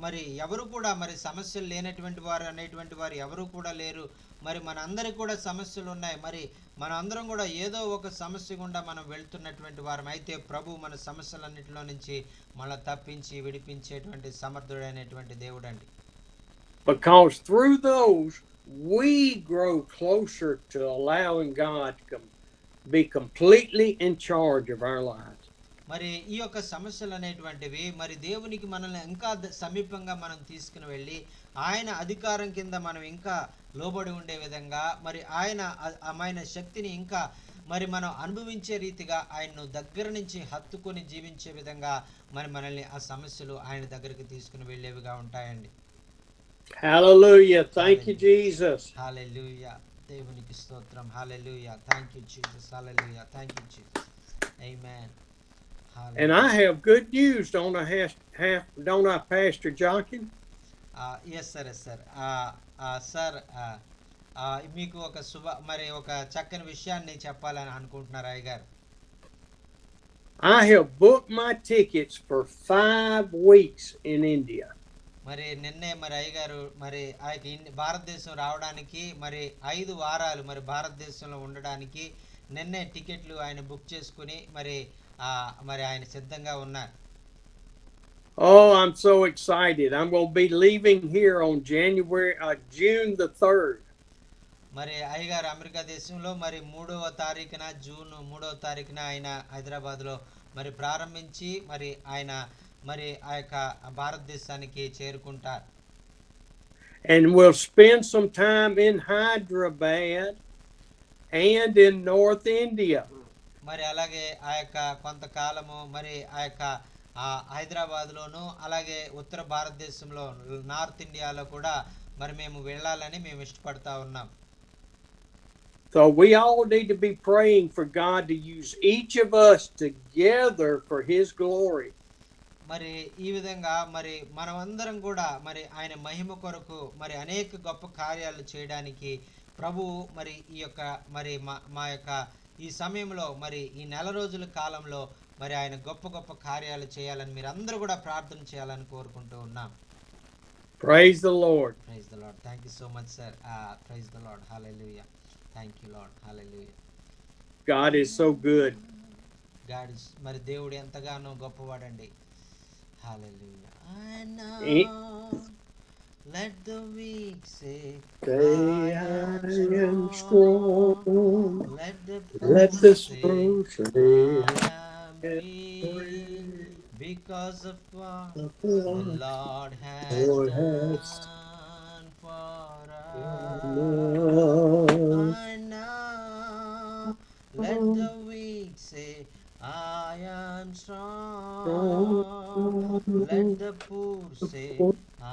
మరి ఎవరు కూడా మరి సమస్యలు లేనటువంటి వారు అనేటువంటి వారు ఎవరు కూడా లేరు. మరి మనందరికి కూడా సమస్యలు ఉన్నాయి. మరి మనందరం కూడా ఏదో ఒక సమస్య గుండా మనం వెళ్తున్నటువంటి వారం. అయితే ప్రభు మన సమస్యలన్నిటిలో నుంచి మనల్ని తప్పించి విడిపించేటువంటి సమర్థుడైనటువంటి దేవుడు అండి. Because through those we grow closer to allowing God to be completely in charge of our lives. మరి ఈ యొక్క సమస్యలు అనేటువంటివి మరి దేవునికి మనల్ని ఇంకా సమీపంగా మనం తీసుకుని వెళ్ళి ఆయన అధికారం కింద మనం ఇంకా లోబడి ఉండే విధంగా, మరి ఆయన శక్తిని ఇంకా మరి మనం అనుభవించే రీతిగా ఆయన్ను దగ్గర నుంచి హత్తుకొని జీవించే విధంగా మరి మనల్ని ఆ సమస్యలు ఆయన దగ్గరికి తీసుకుని వెళ్ళేవిగా ఉంటాయండి. Hallelujah. Thank you, Jesus. హల్లెలూయా. దేవునికి స్తోత్రం. హల్లెలూయా. Thank you, Jesus. Hallelujah. Thank you, Jesus. Amen. And I have good news, don't I, Pastor Jochen? Yes, sir. Sir, మీకు ఒక చక్కని విషయాన్ని చెప్పాలని అనుకుంటున్నారు అయ్యగారు. I have booked my tickets for 5 weeks in India. మరి నిన్నే మరి అయ్యగారు మరి భారతదేశం రావడానికి మరి 5 వారాలు మరి భారతదేశంలో ఉండడానికి నిన్నే టికెట్లు ఆయన బుక్ చేసుకుని మరి ఆయన సిద్ధంగా ఉన్నారు. Oh, I'm so excited. I'm going to be leaving here on June the 3rd. మరి అయ్యగారు అమెరికా దేశంలో మరి 3వ తారీఖున జూన్ 3వ తారీఖున ఆయన హైదరాబాద్లో మరి ప్రారంభించి మరి ఆయన మరి ఆ యొక్క భారతదేశానికి చేరుకుంటారు. And we'll spend some time in Hyderabad and in North India. మరి అలాగే ఆ యొక్క కొంతకాలము మరి ఆ యొక్క హైదరాబాద్లోను అలాగే ఉత్తర భారతదేశంలో నార్త్ ఇండియాలో కూడా మరి మేము వెళ్ళాలని మేము ఇష్టపడతా ఉన్నాం. So we all need to be praying for God to use each of us together for his glory. మరి ఈ విధంగా మరి మనమందరం కూడా మరి ఆయన మహిమ కొరకు మరి అనేక గొప్ప కార్యాలు చేయడానికి ప్రభువు మరి ఈ యొక్క మరి మా యొక్క ఈ సమయంలో మరి ఈ నెల రోజుల కాలంలో మరి ఆయన గొప్ప గొప్ప కార్యాలు చేయాలని మీరందరూ కూడా ప్రార్థన చేయాలని కోరుకుంటూ ఉన్నాం. Praise the Lord. Praise the Lord. Thank you so much, sir. Praise the Lord. Hallelujah. Thank you, Lord. Hallelujah. God is so good. God మరి దేవుడు ఎంతగానో గొప్పవాడండి. హల్లెలూయా. I know, He- let the weak say, Say, I am I am strong. strong. Let the Let poor the say, poor say, I am rich, because of what the Lord has Lord has done for us. done. I know, let the weak say, I am strong. Let the poor say, I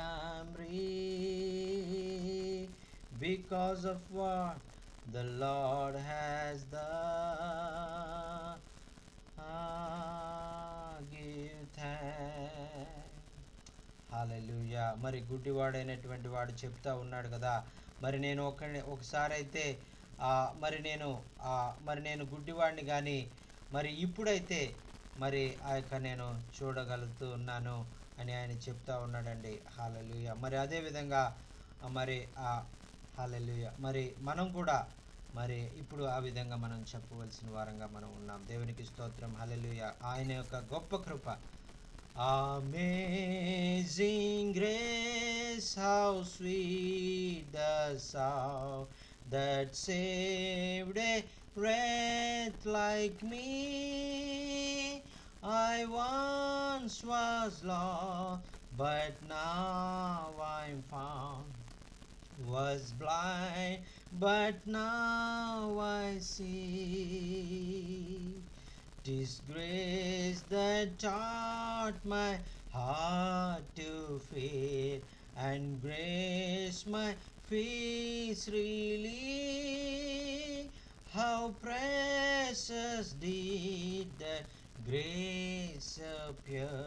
am rich, because of what the Lord has done. Give thanks. హల్లెలూయా. మరి గుడ్డివాడైనటువంటి వాడు చెప్తా ఉన్నాడు కదా, మరి నేను ఒకసారి అయితే మరి నేను గుడ్డివాడిని కానీ మరి ఇప్పుడైతే మరి ఆ యొక్క నేను చూడగలుగుతూ ఉన్నాను అని ఆయన చెప్తా ఉన్నాడండి. హల్లెలూయా. మరి అదేవిధంగా మరి హల్లెలూయా, మరి మనం కూడా మరి ఇప్పుడు ఆ విధంగా మనం చెప్పవలసిన వారంగా మనం ఉన్నాం. దేవునికి స్తోత్రం. హల్లెలూయా. ఆయన యొక్క గొప్ప కృప. Amazing grace, how sweet the sound that saved a wretch like me. I once was lost, but now I'm found. Was blind, but now I see. 'Tis grace that taught my heart to fear, and grace my fears relieve. How precious did that grace appear,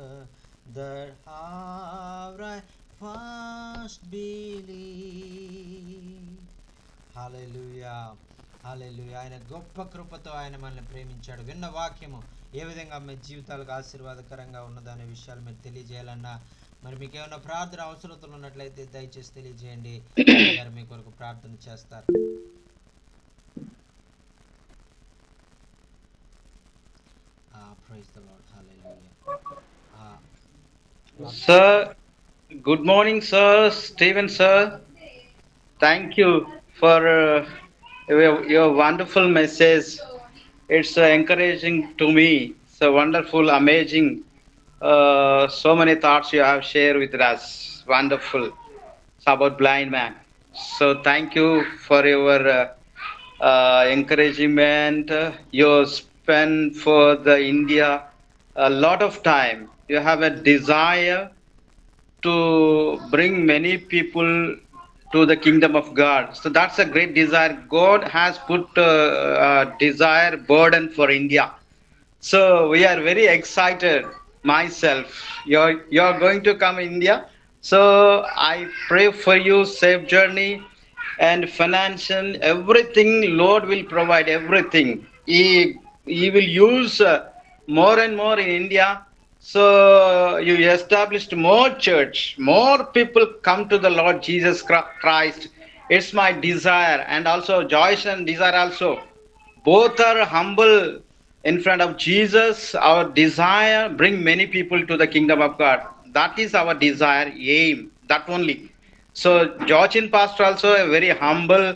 that hour I first believed. హల్లెలూయా. హల్లెలూయా. ఆయన గొప్ప కృపతో ఆయన మనల్ని ప్రేమించాడు. విన్న వాక్యము ఏ విధంగా మీ జీవితాలకు ఆశీర్వాదకరంగా ఉన్నదనే విషయాలు మీరు తెలియజేయాలన్నా, మరి మీకు ఏమైనా ప్రార్థన అవసరతలు ఉన్నట్లయితే దయచేసి తెలియజేయండి. గారు మీ కొరకు ప్రార్థన చేస్తారు. Praise the lord. Hallelujah. Sir, good morning, sir. Stephen, sir. Thank you for your wonderful message. It's encouraging to me. It's a wonderful, amazing. So many thoughts you have shared with us. Wonderful. It's about blind man. So thank you for your encouragement. You spend for the India a lot of time. You have a desire to bring many people to the kingdom of God. So that's a great desire. God has put a desire burden for India. So we are very excited. Myself, you're going to come India. So I pray for you safe journey and financial everything. Lord will provide everything. He will use more and more in India. So you established more church, more people come to the Lord Jesus Christ. It's my desire, and also Joyce and desire also. Both are humble in front of Jesus. Our desire bring many people to the kingdom of God. That is our desire, aim. That only. So George in pastor also a very humble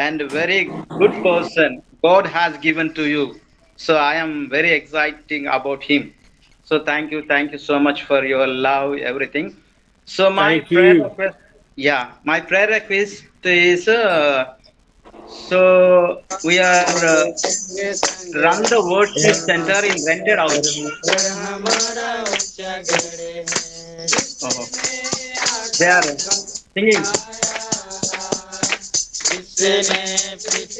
and very good person God has given to you. So I am very exciting about him. So thank you so much for your love, everything. So my Thank prayer you. request, yeah, my prayer request is so we are run the worship center in rented house. Oh, they are singing. जिसने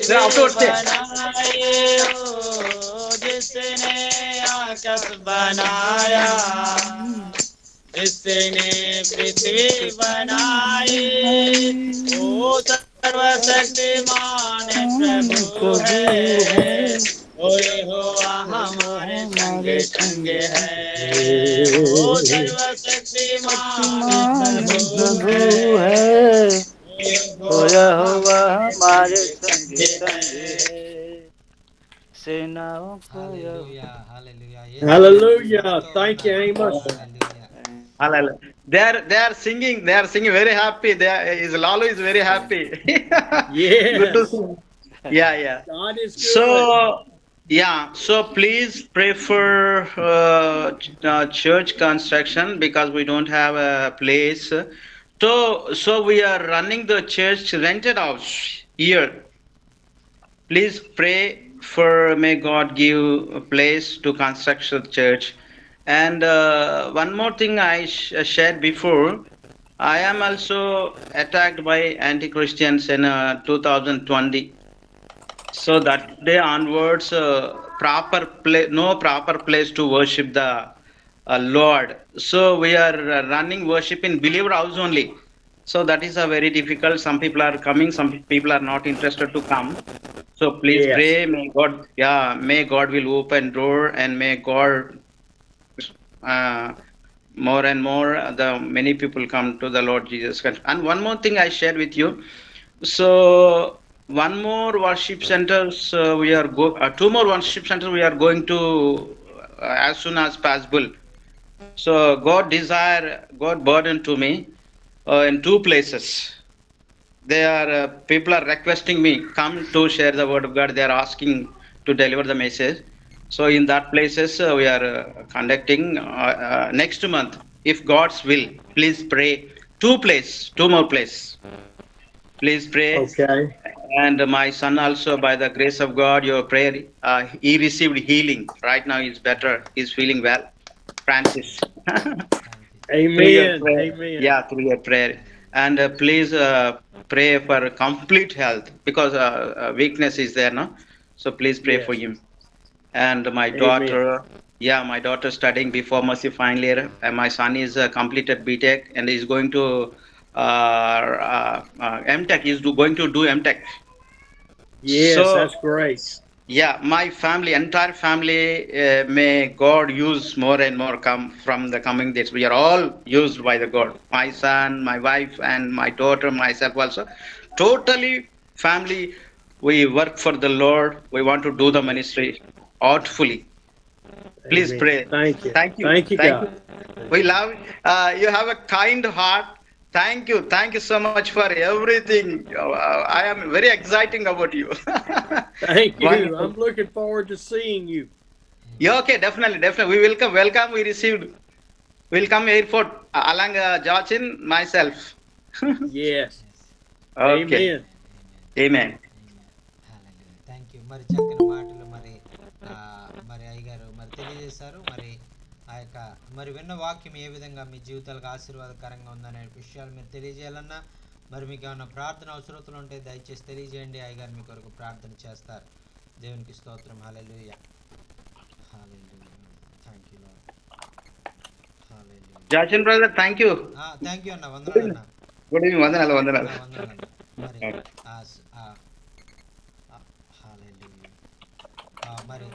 They are Prithvi outdoors there. बनाई हो, जिसने आकाश बनाया, जिसने पृथ्वी बनाई, वो सर्वशक्तिमान प्रभु है। ओ यहोवा हमारे संग संग है, ओ सर्वशक्तिमान प्रभु है। ओ यहोवा हमारे संग संग है। सेनाओं का hallelujah hallelujah Hallelujah. Thank you, Amos. Hallelujah Hallelujah. They are singing very happy. His Lalu is very happy. Good to Yes. see. Yeah, yeah. God is good. So yeah, so please pray for church construction because we don't have a place. So we are running the church rented house here. Please pray for may God give a place to construct the church. And one more thing I shared before, I am also attacked by anti-Christians in 2020. So that day onwards, no proper place to worship the Lord. So we are running worship in believer house only. So that is a very difficult. Some people are coming, some people are not interested to come. So please Yes. pray, may God will open door and may God more and more the many people come to the Lord Jesus Christ. And one more thing I shared with you. So one more worship centers two more worship centers we are going to as soon as possible. So God burdened to me in two places. They are people are requesting me come to share the word of God. They are asking to deliver the message. So in that places we are conducting next month, if God's will. Please pray. Two more place. Please pray. Okay. And my son also, by the grace of God, your prayer, he received healing. Right now he's better. He's feeling well. Francis. Through your Amen. prayer. Amen. Yeah, through your prayer. And please pray for complete health because weakness is there, no? So please pray for Yes. him. And my Amen. daughter, my daughter studying before pharmacy final year. And my son is completed BTech and is going to MTech. He's going to do MTech. Yes, So that's great. yeah, my family, entire family, may God use more and more come from the coming days. We are all used by the God. My son, my wife, and my daughter, myself also. Totally family, we work for the Lord. We want to do the ministry artfully. Please Amen. pray. Thank you. Thank you. Thank you, Thank you. God. We love you. Have a kind heart. Thank you. Thank you so much for everything. I am very exciting about you. Thank you. Wonderful. I'm looking forward to seeing you. Yeah, okay, definitely. We welcome. We received. We'll come airport along Jachin, myself. Yes. Okay. Amen. Amen. Thank you మరి చక్కని మాటలు మరి అయ్యగారు మరి తెలియజేశారు మరి ఆ యొక్క మరి విన్న వాక్యం ఏ విధంగా మీ జీవితాలకు ఆశీర్వాదకరంగా ఉందనే విషయాలు మీరు తెలియజేయాలన్నా మరి మీకు ఏమైనా ప్రార్థన అవసరతలు ఉంటే దయచేసి తెలియజేయండి. అయ్యగారు మీ కొరకు ప్రార్థన చేస్తారు. దేవునికి స్తోత్రం. హల్లెలూయా హల్లెలూయా థ్యాంక్ యూ లార్డ్ హల్లెలూయా Jachin brother, thank you. Thank you అన్న వందనాలు అన్న Good evening. Vandanalu. వందనాలు అన్న మరి Mari,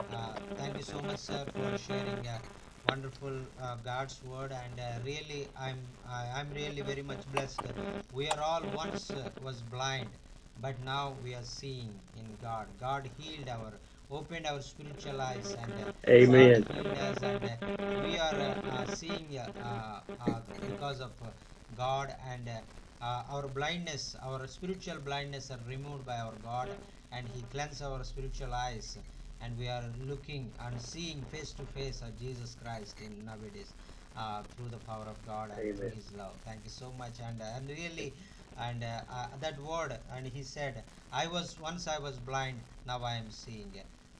thank you so much, sir, for sharing a wonderful God's word, and really, I'm really very much blessed. We are all once was blind, but now we are seeing in God. God healed opened our spiritual eyes, and Amen. God healed us, and we are seeing because of God, and our blindness, our spiritual blindness, are removed by our God, and He cleansed our spiritual eyes. And we are looking and seeing face to face of Jesus Christ in nowadays through the power of God and through His love. Thank you so much. And really, and that word, and he said, I was blind, now I am seeing.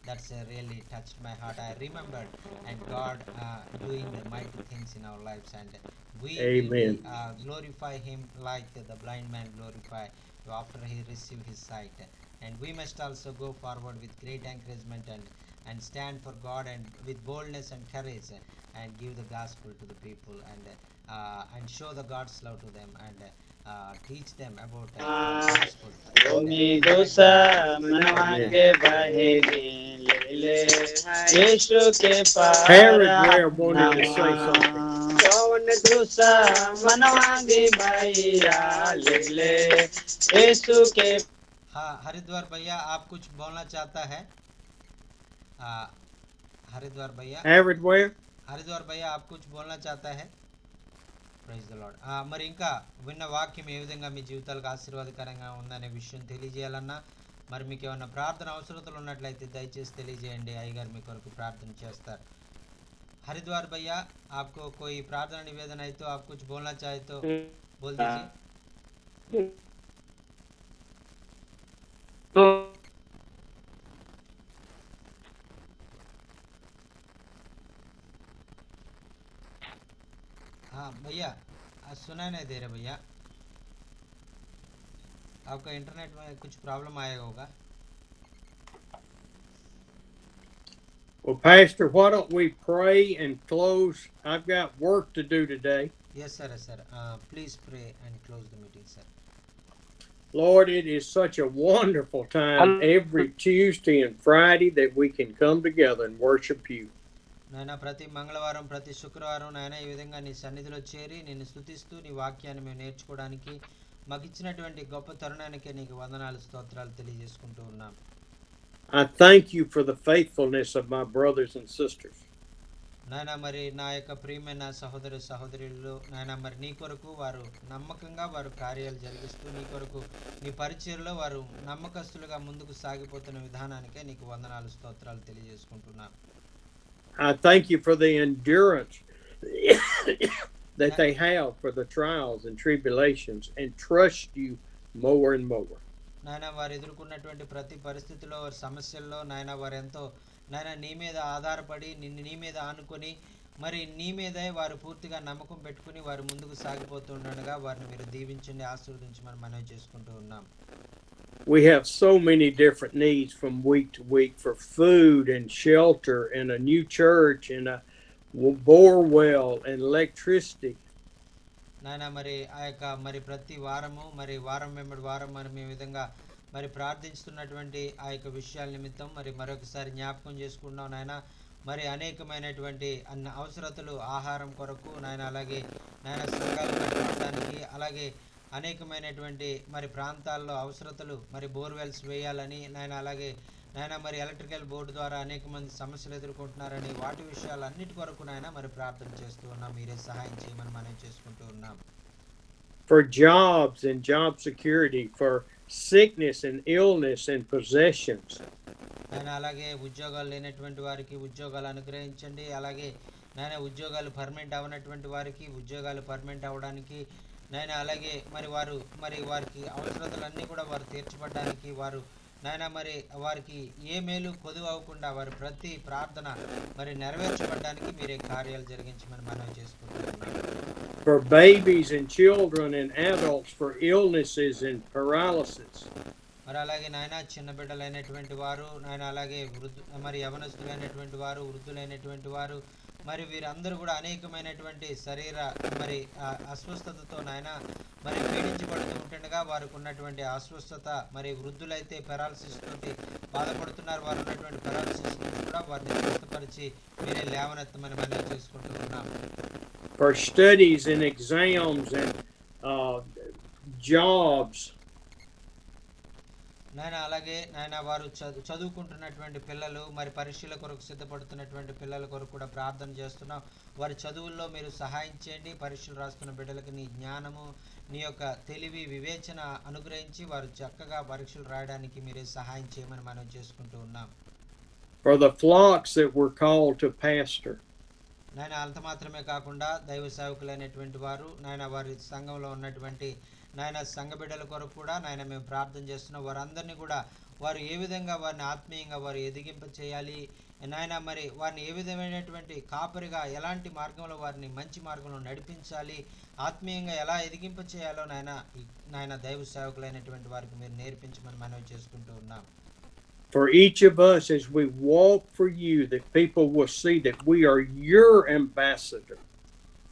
That's really touched my heart. I remembered, and God doing the mighty things in our lives, and we Amen. glorify Him like the blind man glorified after he received his sight. And we must also go forward with great encouragement and stand for God and with boldness and courage, and give the gospel to the people, and show the God's love to them, and teach them about gospel. Paragraph wanted to say something. हाँ हरिद्वार भैया, आप कुछ बोलना चाहता है? आ, हरिद्वार भैया Howard, Haridwar भैया आप कुछ बोलना चाहता है ప్రైజ్ ద లార్డ్ మరి ఇంకా విన్న వాక్యం ఏ విధంగా మీ జీవితాలకు ఆశీర్వాదకరంగా ఉందనే విషయం తెలియజేయాలన్నా మరి మీకు ఏమైనా ప్రార్థన అవసరతలు ఉన్నట్లయితే దయచేసి తెలియజేయండి అయ్యగారు మీ కొరకు ప్రార్థన చేస్తారు हरिद्वार भैया आपको कोई प्रार्थना निवेदन है तो आप कुछ बोलना चाहे तो बोल दीजिए तो हाँ भैया सुनाई नहीं दे रहे भैया आपका इंटरनेट में कुछ प्रॉब्लम आया होगा Well, Pastor, why don't we pray and close? I've got work to do today. yes sir please pray and close the meeting sir Lord, it is such a wonderful time every Tuesday and Friday that we can come together and worship you. నాయన ప్రతి మంగళవారం ప్రతి శుక్రవారం నాయన ఈ విధంగా నీ సన్నిధిలో చేరి నిన్ను స్తుతిస్తూ నీ వాక్యాన్ని మేము నేర్చుకోవడానికి మాకు ఇచ్చినటువంటి గొప్ప తరుణానికి నీకు వందనాలు స్తోత్రాలు తెలియజేసుకుంటూ ఉన్నాం I thank you for the faithfulness of my brothers and sisters. నాయన మరి నా యొక్క ప్రియమైన సహోదరు సహోదరులు నాయన మరి నీ కొరకు వారు నమ్మకంగా వారు కార్యాలు జరిగిస్తూ నీ కొరకు నీ పరిచర్లో వారు నమ్మకస్తులుగా ముందుకు సాగిపోతున్న విధానానికే నీకు వందనాలు స్తోత్రాలు తెలియజేసుకుంటున్నాం I thank you for the endurance that they have for the trials and tribulations and trust you more and more. నాయన వారు ఎదుర్కొన్నటువంటి ప్రతి పరిస్థితిలో వారి సమస్యల్లో నాయన వారు ఎంతో నాయన నీ మీద ఆధారపడి నిన్ను నీ మీద ఆనుకొని మరి నీ మీదే వారు పూర్తిగా నమ్మకం పెట్టుకుని వారు ముందుకు సాగిపోతుండగా వారిని మీరు దీవించండి ఆశీర్వదించమని మనవి చేసుకుంటూ ఉన్నాం We have so many different needs from week to week for food and shelter and a new church and a bore well and electricity. నాయన మరి ఆ యొక్క మరి ప్రతి వారము మరి వారం వెంబడి వారం మరి మేము విధంగా మరి ప్రార్థిస్తున్నటువంటి ఆ యొక్క విషయాల నిమిత్తం మరి మరొకసారి జ్ఞాపకం చేసుకున్నాం నాయన మరి అనేకమైనటువంటి అన్న అవసరతలు ఆహారం కొరకు నాయన అలాగే నాయన సంఘాలు కట్టుకోవడానికి అలాగే అనేకమైనటువంటి మరి ప్రాంతాల్లో అవసరతలు మరి బోర్వెల్స్ వేయాలని నాయన అలాగే నాయన మరి ఎలక్ట్రికల్ బోర్డు ద్వారా అనేక మంది సమస్యలు ఎదుర్కొంటున్నారని వాటి విషయాలన్నిటి కొరకు నాయన మరి ప్రార్థన చేస్తూ ఉన్నాం మీరే సహాయం చేయమని మనం చేసుకుంటూ ఉన్నాం For jobs and job security, for sickness and illness and possessions. నాయన అలాగే ఉద్యోగాలు లేనటువంటి వారికి ఉద్యోగాలు అనుగ్రహించండి అలాగే నాయన ఉద్యోగాలు పర్మనెంట్ అవనటువంటి వారికి ఉద్యోగాలు పర్మనెంట్ అవడానికి నాయన అలాగే మరి వారికి అవసరతలన్నీ కూడా వారు తీర్చబడడానికి వారు నాయన మరి వారికి ఏ మేలు కొదువు అవ్వకుండా వారి ప్రతి ప్రార్థన మరి నెరవేర్చబడడానికి మీరే కార్యాలు జరిగించమని మనవి చేసుకుంటున్నాం For babies and children and adults for illnesses and paralysis. మరి అలాగే నాయన చిన్న బిడ్డలైనటువంటి వారు నాయన అలాగే మరి యవనస్తులైనటువంటి వారు వృద్ధులైనటువంటి వారు మరి వీరందరూ కూడా అనేకమైనటువంటి శరీర మరి అస్వస్థతతో నాయన మరి పీడించబడుతూ ఉంటుండగా వారికి ఉన్నటువంటి అస్వస్థత మరి వృద్ధులైతే పెరాలసిస్ తోటి బాధపడుతున్నారు వారు ఉన్నటువంటి పెరాలసిస్ నుంచి కూడా వారిని స్వస్థపరిచి మీరే లేవనెత్తమని మనం చేసుకుంటూ ఉన్నాం For studies and exams and jobs. నాయన అలాగే నాయన వారు చదువుకుంటున్నటువంటి పిల్లలు మరి పరీక్షల కొరకు సిద్ధపడుతున్నటువంటి పిల్లల కొరకు కూడా ప్రార్థన చేస్తున్నాం వారి చదువుల్లో మీరు సహాయం చేయండి పరీక్షలు రాస్తున్న బిడ్డలకు నీ జ్ఞానము నీ యొక్క తెలివి వివేచన అనుగ్రహించి వారు చక్కగా పరీక్షలు రాయడానికి మీరే సహాయం చేయమని మనం చేసుకుంటూ ఉన్నాం For the flocks that were called to pastor. నాయన అంత మాత్రమే కాకుండా దైవ సేవకులైనటువంటి వారు నాయన వారి సంఘంలో ఉన్నటువంటి నాయన సంఘ బిడ్డల కొరకు కూడా నాయన మేము ప్రార్థన చేస్తున్నాం వారందరినీ కూడా వారు ఏ విధంగా వారిని ఆత్మీయంగా వారు ఎదిగింప చేయాలి నాయన మరి వారిని ఏ విధమైనటువంటి కాపరిగా ఎలాంటి మార్గంలో వారిని మంచి మార్గంలో నడిపించాలి ఆత్మీయంగా ఎలా ఎదిగింప చేయాలో నాయన దైవ సేవకులైనటువంటి వారికి మీరు నేర్పించమని మనవి చేసుకుంటూ ఉన్నాం For each of us as we walk for you, that people will see that we are your ambassador.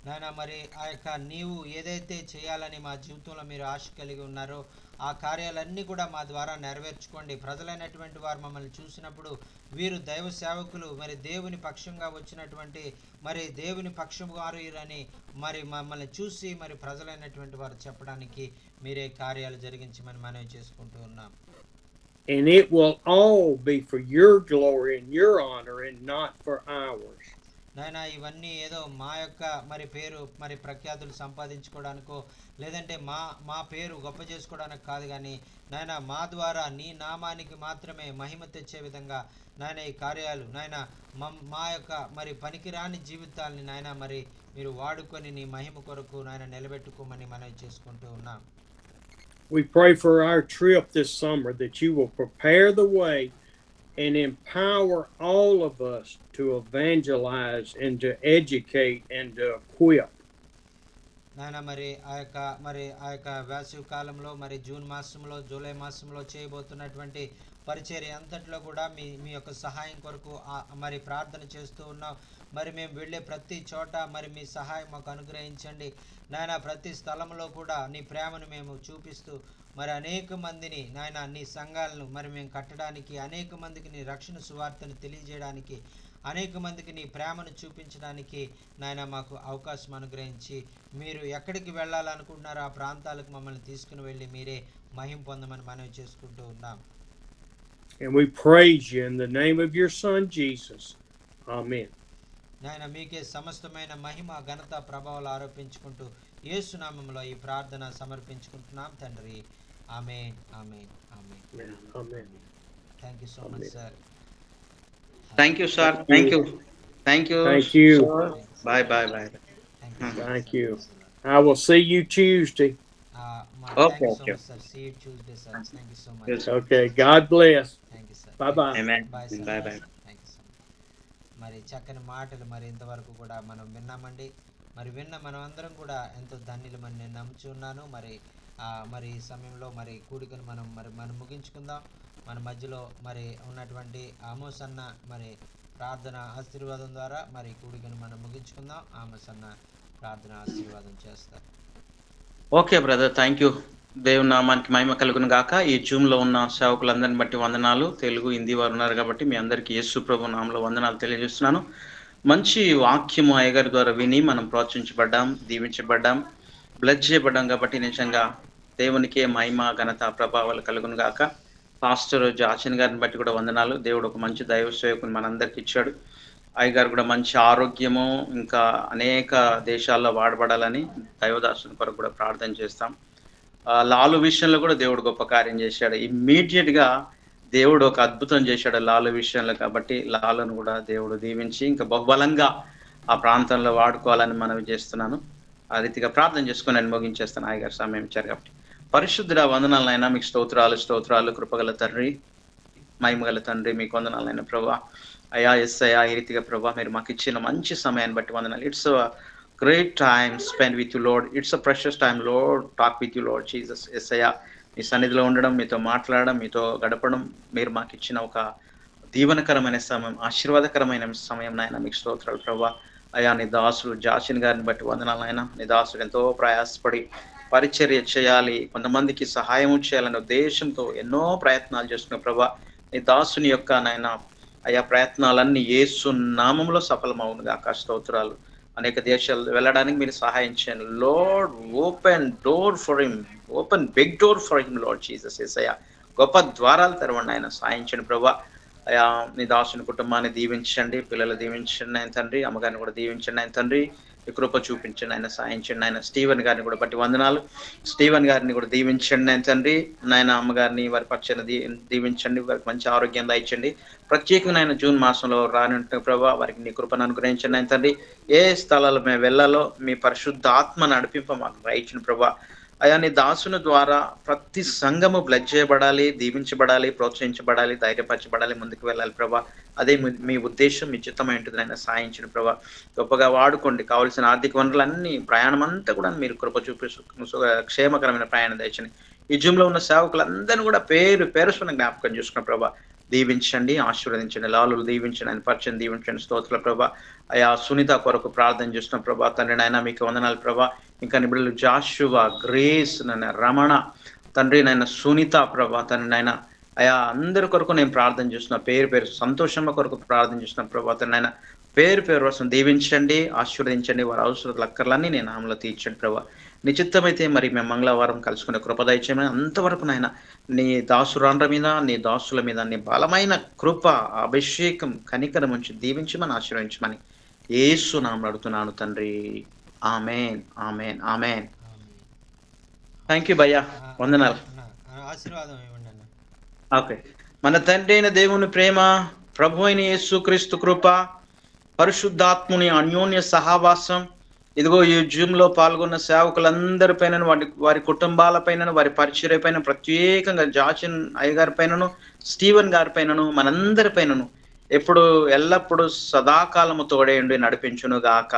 నాయన మరి ఆ యొక్క నీవు ఏదైతే చేయాలని మా జీవితంలో మీరు ఆశ కలిగి ఉన్నారో ఆ కార్యాలన్నీ కూడా మా ద్వారా నెరవేర్చుకోండి ప్రజలైనటువంటి వారు మమ్మల్ని చూసినప్పుడు వీరు దైవ సేవకులు మరి దేవుని పక్షంగా వచ్చినటువంటి మరి దేవుని పక్షం వారు అని మరి మమ్మల్ని చూసి మరి ప్రజలైనటువంటి వారు చెప్పడానికి మీరే కార్యాలు జరిగించమని మనవి చేసుకుంటూ ఉన్నాం and it will all be for your glory and your honor and not for ours. నాయన ఇవన్నీ ఏదో మా యొక్క మరి పేరు మరి ప్రఖ్యాతులు సంపాదించుకోవడానికో లేదంటే మా పేరు గొప్ప చేసుకోవడానికి కాదు, కానీ నాయన మా ద్వారా నీ నామానికి మాత్రమే మహిమ తెచ్చే విధంగా నాయన ఈ కార్యాలు నాయన మా యొక్క మరి పనికిరాని జీవితాలని నాయన మరి మీరు వాడుకొని నీ మహిమ కొరకు నాయన నిలబెట్టుకోమని మనవి చేసుకుంటూ ఉన్నాం. We pray for our trip this summer that you will prepare the way and empower all of us to evangelize and to educate and to equip. నాయన మరి ఆ యొక్క వేసవి కాలంలో మరి జూన్ మాసంలో జూలై మాసంలో చేయబోతున్నటువంటి పరిచర్య అంతట్లో కూడా మీ యొక్క సహాయం కొరకు మరి ప్రార్థన చేస్తూ ఉన్నాం. మరి మేము వెళ్ళే ప్రతి చోట మరి మీ సహాయం మాకు అనుగ్రహించండి నాయన. ప్రతి స్థలంలో కూడా నీ ప్రేమను మేము చూపిస్తూ మరి అనేక మందిని నాయన నీ సంఘాలను మరి మేము కట్టడానికి, అనేక మందికి నీ రక్షణ సువార్తను తెలియజేయడానికి, అనేక మందికి నీ ప్రేమను చూపించడానికి నాయన మాకు అవకాశం అనుగ్రహించి మీరు ఎక్కడికి వెళ్ళాలనుకుంటున్నారో ఆ ప్రాంతాలకు మమ్మల్ని తీసుకుని వెళ్ళి మీరే మహిమ పొందమని మనవి చేసుకుంటూ ఉన్నాం. And we praise you in the name of your son Jesus. Amen. నాయన మీకే సమస్తమైన మహిమ ఘనత ప్రభావాలు ఆరోపించుకుంటూ యేసు నామములో ఈ ప్రార్థన సమర్పించుకుంటున్నాం తండ్రి. ఆమేన్ amen amen. Amen. Thank you so much sir. Thank you, sir. Thank you. Thank you. Sir. Bye. Thank you. I will see you Tuesday. Okay. Thank you so much, sir. See you Tuesday, sir. Thank you so much. Yes. Okay. God bless. Thank you, sir. Bye-bye. Amen. Bye, sir. Bye. Thank you so much. మరి చక్కని మాటలు మరి ఇంతవరకు కూడా మనం విన్నామండి. మరి మనం అందరం కూడా ఎంతో ధన్యులమని నేను నమ్ముచున్నాను. మరి ఈ సమయంలో మరి కూడికను మనం ముగించుకుందాం. మన మధ్యలో మరి ఉన్నటువంటి ఆమోస్ అన్న మరి ప్రార్థన ఆశీర్వాదం ద్వారా మరి కూడికను మనం ముగించుకుందాం. ఆమోస్ అన్న ప్రార్థన ఆశీర్వాదం చేస్తారు. Okay brother, thank you. దేవుని నామానికి మహిమ కలుగును గాక. ఈ జూమ్ లో ఉన్న సేవకులందరిని బట్టి వందనాలు. తెలుగు హిందీ వారు ఉన్నారు కాబట్టి మీ అందరికీ యేసు ప్రభు నామములో వందనాలు తెలియజేస్తున్నాను. మంచి వాక్యము అయ్యగారి ద్వారా విని మనం ప్రోత్సహించబడ్డాం, దీవించబడ్డాం, బ్లెస్ చేయబడ్డాం. కాబట్టి నిజంగా దేవునికే మహిమ ఘనత ప్రభావాలు కలుగును గాక. పాస్టర్ జాచిన్ గారిని బట్టి కూడా వందనాలు. దేవుడు ఒక మంచి దైవ సేవకుని మనందరికి ఇచ్చాడు. అయ్యగారు కూడా మంచి ఆరోగ్యము, ఇంకా అనేక దేశాల్లో వాడబడాలని దైవదాసుని కొరకు కూడా ప్రార్థన చేస్తాం. లాలు విషయంలో కూడా దేవుడు గొప్ప కార్యం చేశాడు. ఇమ్మీడియట్ గా దేవుడు ఒక అద్భుతం చేశాడు లాలు విషయంలో. కాబట్టి లాలను కూడా దేవుడు దీవించి ఇంకా బహుబలంగా ఆ ప్రాంతంలో వాడుకోవాలని మనవి చేస్తున్నాను. ఆ రీతిగా ప్రార్థన చేసుకుని నేను ముగించేస్తాను. అయ్యగారు సమయం ఇచ్చారు కాబట్టి. పరిశుద్ధుడ వందనాలైనా మీకు స్తోత్రాలు కృపగల తండ్రి, మహిమగల తండ్రి, మీకు వందనాలైన ప్రభా. అయ్యా ఎస్ అయ్యా, ఈ రీతిగా ప్రభా మీరు మాకు ఇచ్చిన మంచి సమయాన్ని బట్టి వందనాలు. It's great time spent with you, Lord. It's a precious time, Lord. Talk with you, Lord Jesus. Yes, మీ సన్నిధిలో ఉండడం, మీతో మాట్లాడడం, మీతో గడపడం మీరు మాకు ఇచ్చిన ఒక దీవనకరమైన సమయం, ఆశీర్వాదకరమైన సమయం నాయన. మీకు స్తోత్రాలు ప్రభా. అయ్యా నీ దాసుడు జాచిన్ గారిని బట్టి వందనాలు నాయన. నీ దాసుడు ఎంతో ప్రయాసపడి పరిచర్య చేయాలి, కొంతమందికి సహాయం చేయాలనే ఉద్దేశంతో ఎన్నో ప్రయత్నాలు చేస్తున్న ప్రభా. నీ దాసుని యొక్క నాయన అయ్యా ప్రయత్నాలన్నీ యేసు నామములో సఫలమవును గాక. స్తోత్రాలు. అనేక దేశాలు వెళ్ళడానికి మీరు సహాయం చేయండి Lord. Open door for him, open big door for him Lord Jesus. యేసయ్యా గొప్ప ద్వారాలు తెరవండి ఆయన. సాయించండి ప్రభా. అయా నీ దాసుని కుటుంబాన్ని దీవించండి, పిల్లలు దీవించండి ఆయన తండ్రి, అమ్మగారిని కూడా దీవించండి ఆయన తండ్రి. ఈ కృప చూపించండి ఆయన, సాయించండి ఆయన. స్టీవెన్ గారిని కూడా బట్టి వందనాలు. స్టీవెన్ గారిని కూడా దీవించండి ఆయన తండ్రి. నాయన అమ్మగారిని వారి పక్షాన దీవించండి, వారికి మంచి ఆరోగ్యం దాయించండి. ప్రత్యేకంగా ఆయన జూన్ మాసంలో రానుంటే ప్రభా వారికి నీ కృపను అనుగ్రహించండి ఆయన తండ్రి. ఏ స్థలాలు మేము వెళ్ళాలో మీ పరిశుద్ధ ఆత్మ నడిపింప మాకు రాయించిన ప్రభా. అయా నీ దాసుని ద్వారా ప్రతి సంఘము బ్లెస్ చేయబడాలి, దీవించబడాలి, ప్రోత్సహించబడాలి, ధైర్యపరచబడాలి, ముందుకు వెళ్ళాలి ప్రభా. అదే మీ ఉద్దేశం, మీ చిత్తమై ఉంటుంది ఆయన. సాయించిన ప్రభా గొప్పగా వాడుకోండి. కావాల్సిన ఆర్థిక వనరులన్నీ, ప్రయాణం అంతా కూడా మీరు కృప చూపిస్తూ క్షేమకరమైన ప్రయాణం దయచండి. ఈ జూమ్లో ఉన్న సేవకులందరినీ కూడా పేరు జ్ఞాపకం చేసుకున్న ప్రభా దీవించండి, ఆశీర్వదించండి. లాలు దీవించండి, ఆయన పరిచయం దీవించండి. స్తోత్రుల ప్రభా. అయా సునీత కొరకు ప్రార్థన చేస్తున్న ప్రభా తండ్రి నాయన మీకు వందనాలు ప్రభా. ఇంకా నిబిడలు జాషువా, గ్రేస్, నాయన రమణ తండ్రి, నాయన సునీత ప్రభా తండ్రి నాయన అయా అందరి కొరకు నేను ప్రార్థన చేస్తున్నా. పేరు సంతోషంలో కొరకు ప్రార్థన చేస్తున్న ప్రభా తండ్రి నాయన పేరు వరుసను దీవించండి, ఆశీర్వదించండి. వారి అవసరాల అక్కర్లన్నీ నేను ఆమెలో తీర్చండి ప్రభా. నిశ్చిత్తమైతే మరి మేము మంగళవారం కలుసుకునే కృప దయచేయమని, అంతవరకు నాయన నీ దాసురాండ్ర మీద, నీ దాసుల మీద నీ బలమైన కృప, అభిషేకం, కనికరం ఉంచి దీవించమని, ఆశీర్వదించమని యేసు నామములో అడుగుతున్నాను తండ్రి. ఆమేన్, ఆమేన్, ఆమేన్. థ్యాంక్ యూ భయ్యా, వందనాలు. ఆశీర్వాదం ఇవ్వండి అన్న. ఓకే. మన తండ్రి అయిన దేవుని ప్రేమ, ప్రభు అయిన యేసుక్రీస్తు కృప, పరిశుద్ధాత్ముని అన్యోన్య సహవాసం, ఇదిగో ఈ జూమ్ లో పాల్గొన్న సేవకులందరిపైన, వారి కుటుంబాలపైన, వారి పరిచర్య పైన, ప్రత్యేకంగా జాచిన్ అయ్యగారి పైనను, స్టీవెన్ గారి పైనను, మనందరిపైనను ఎప్పుడు ఎల్లప్పుడు సదాకాలము తోడేయండి, నడిపించును గాక.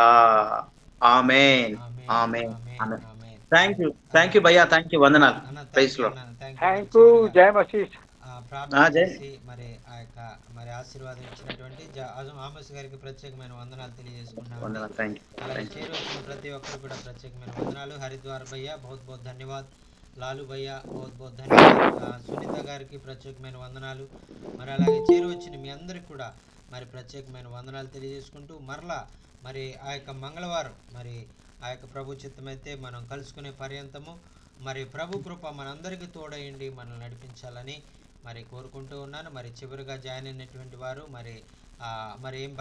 Amen, amen, amen. Thank you భయ్యా, థ్యాంక్ యూ, వందనాలు. Praise lord. Thank you. జై మసీహ్. ప్రార్థన చేసి మరి ఆ యొక్క మరి ఆశీర్వాదం ఇచ్చినటువంటి ఆమోస్ గారికి ప్రత్యేకమైన వందనాలు తెలియజేసుకుంటున్నాను. అలాగే చేరువచ్చిన ప్రతి ఒక్కరు కూడా ప్రత్యేకమైన వందనాలు. హరిద్వార్ భయ్య బహుత్ బహుత్ ధన్యవాద్. లాలు భయ్య బహుత్ బహుత్ ధన్యవాద్. సునీత గారికి ప్రత్యేకమైన వందనాలు. మరి అలాగే చేరువచ్చిన మీ అందరికి కూడా మరి ప్రత్యేకమైన వందనాలు తెలియజేసుకుంటూ మరలా మరి ఆ యొక్క మంగళవారం మరి ఆ యొక్క ప్రభు చిత్తమైతే మనం కలుసుకునే పర్యంతము మరి ప్రభు కృప మనందరికీ తోడయండి, మనల్ని నడిపించాలని మరి కోరుకుంటూ ఉన్నాను. మరి చివరిగా జాయిన్ అయినటువంటి వారు మరి ఏం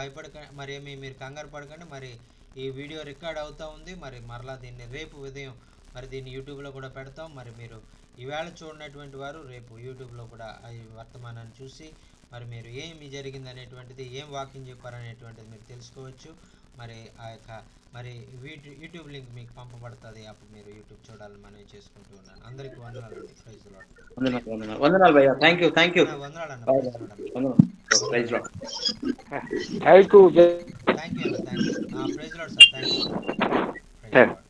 మరి ఏమి మీరు కంగారు పడకండి. మరి ఈ వీడియో రికార్డ్ అవుతూ ఉంది. మరి మరలా దీన్ని రేపు ఉదయం మరి దీన్ని యూట్యూబ్లో కూడా పెడతాం. మరి మీరు ఈవేళ చూడనటువంటి వారు రేపు యూట్యూబ్లో కూడా ఈ వర్తమానాన్ని చూసి మరి మీరు ఏమి జరిగింది అనేటువంటిది, ఏం వాకింగ్ చెప్పారనేటువంటిది మీరు తెలుసుకోవచ్చు. మరి ఆ యొక్క మరి యూట్యూబ్ లింక్ మీకు పంపబడుతుంది, అప్పుడు మీరు యూట్యూబ్ చూడాలని మనవి చేసుకుంటూ ఉన్నాను. అందరికీ వందనాలు అండి. Praise Lord. వందనాలు భయ్యా, థ్యాంక్ యూ, థ్యాంక్ యూ. వందనాలు అన్న. Praise lord. Thank you. Thank you అన్న. Thank you. Praise Lord sir. Thank you.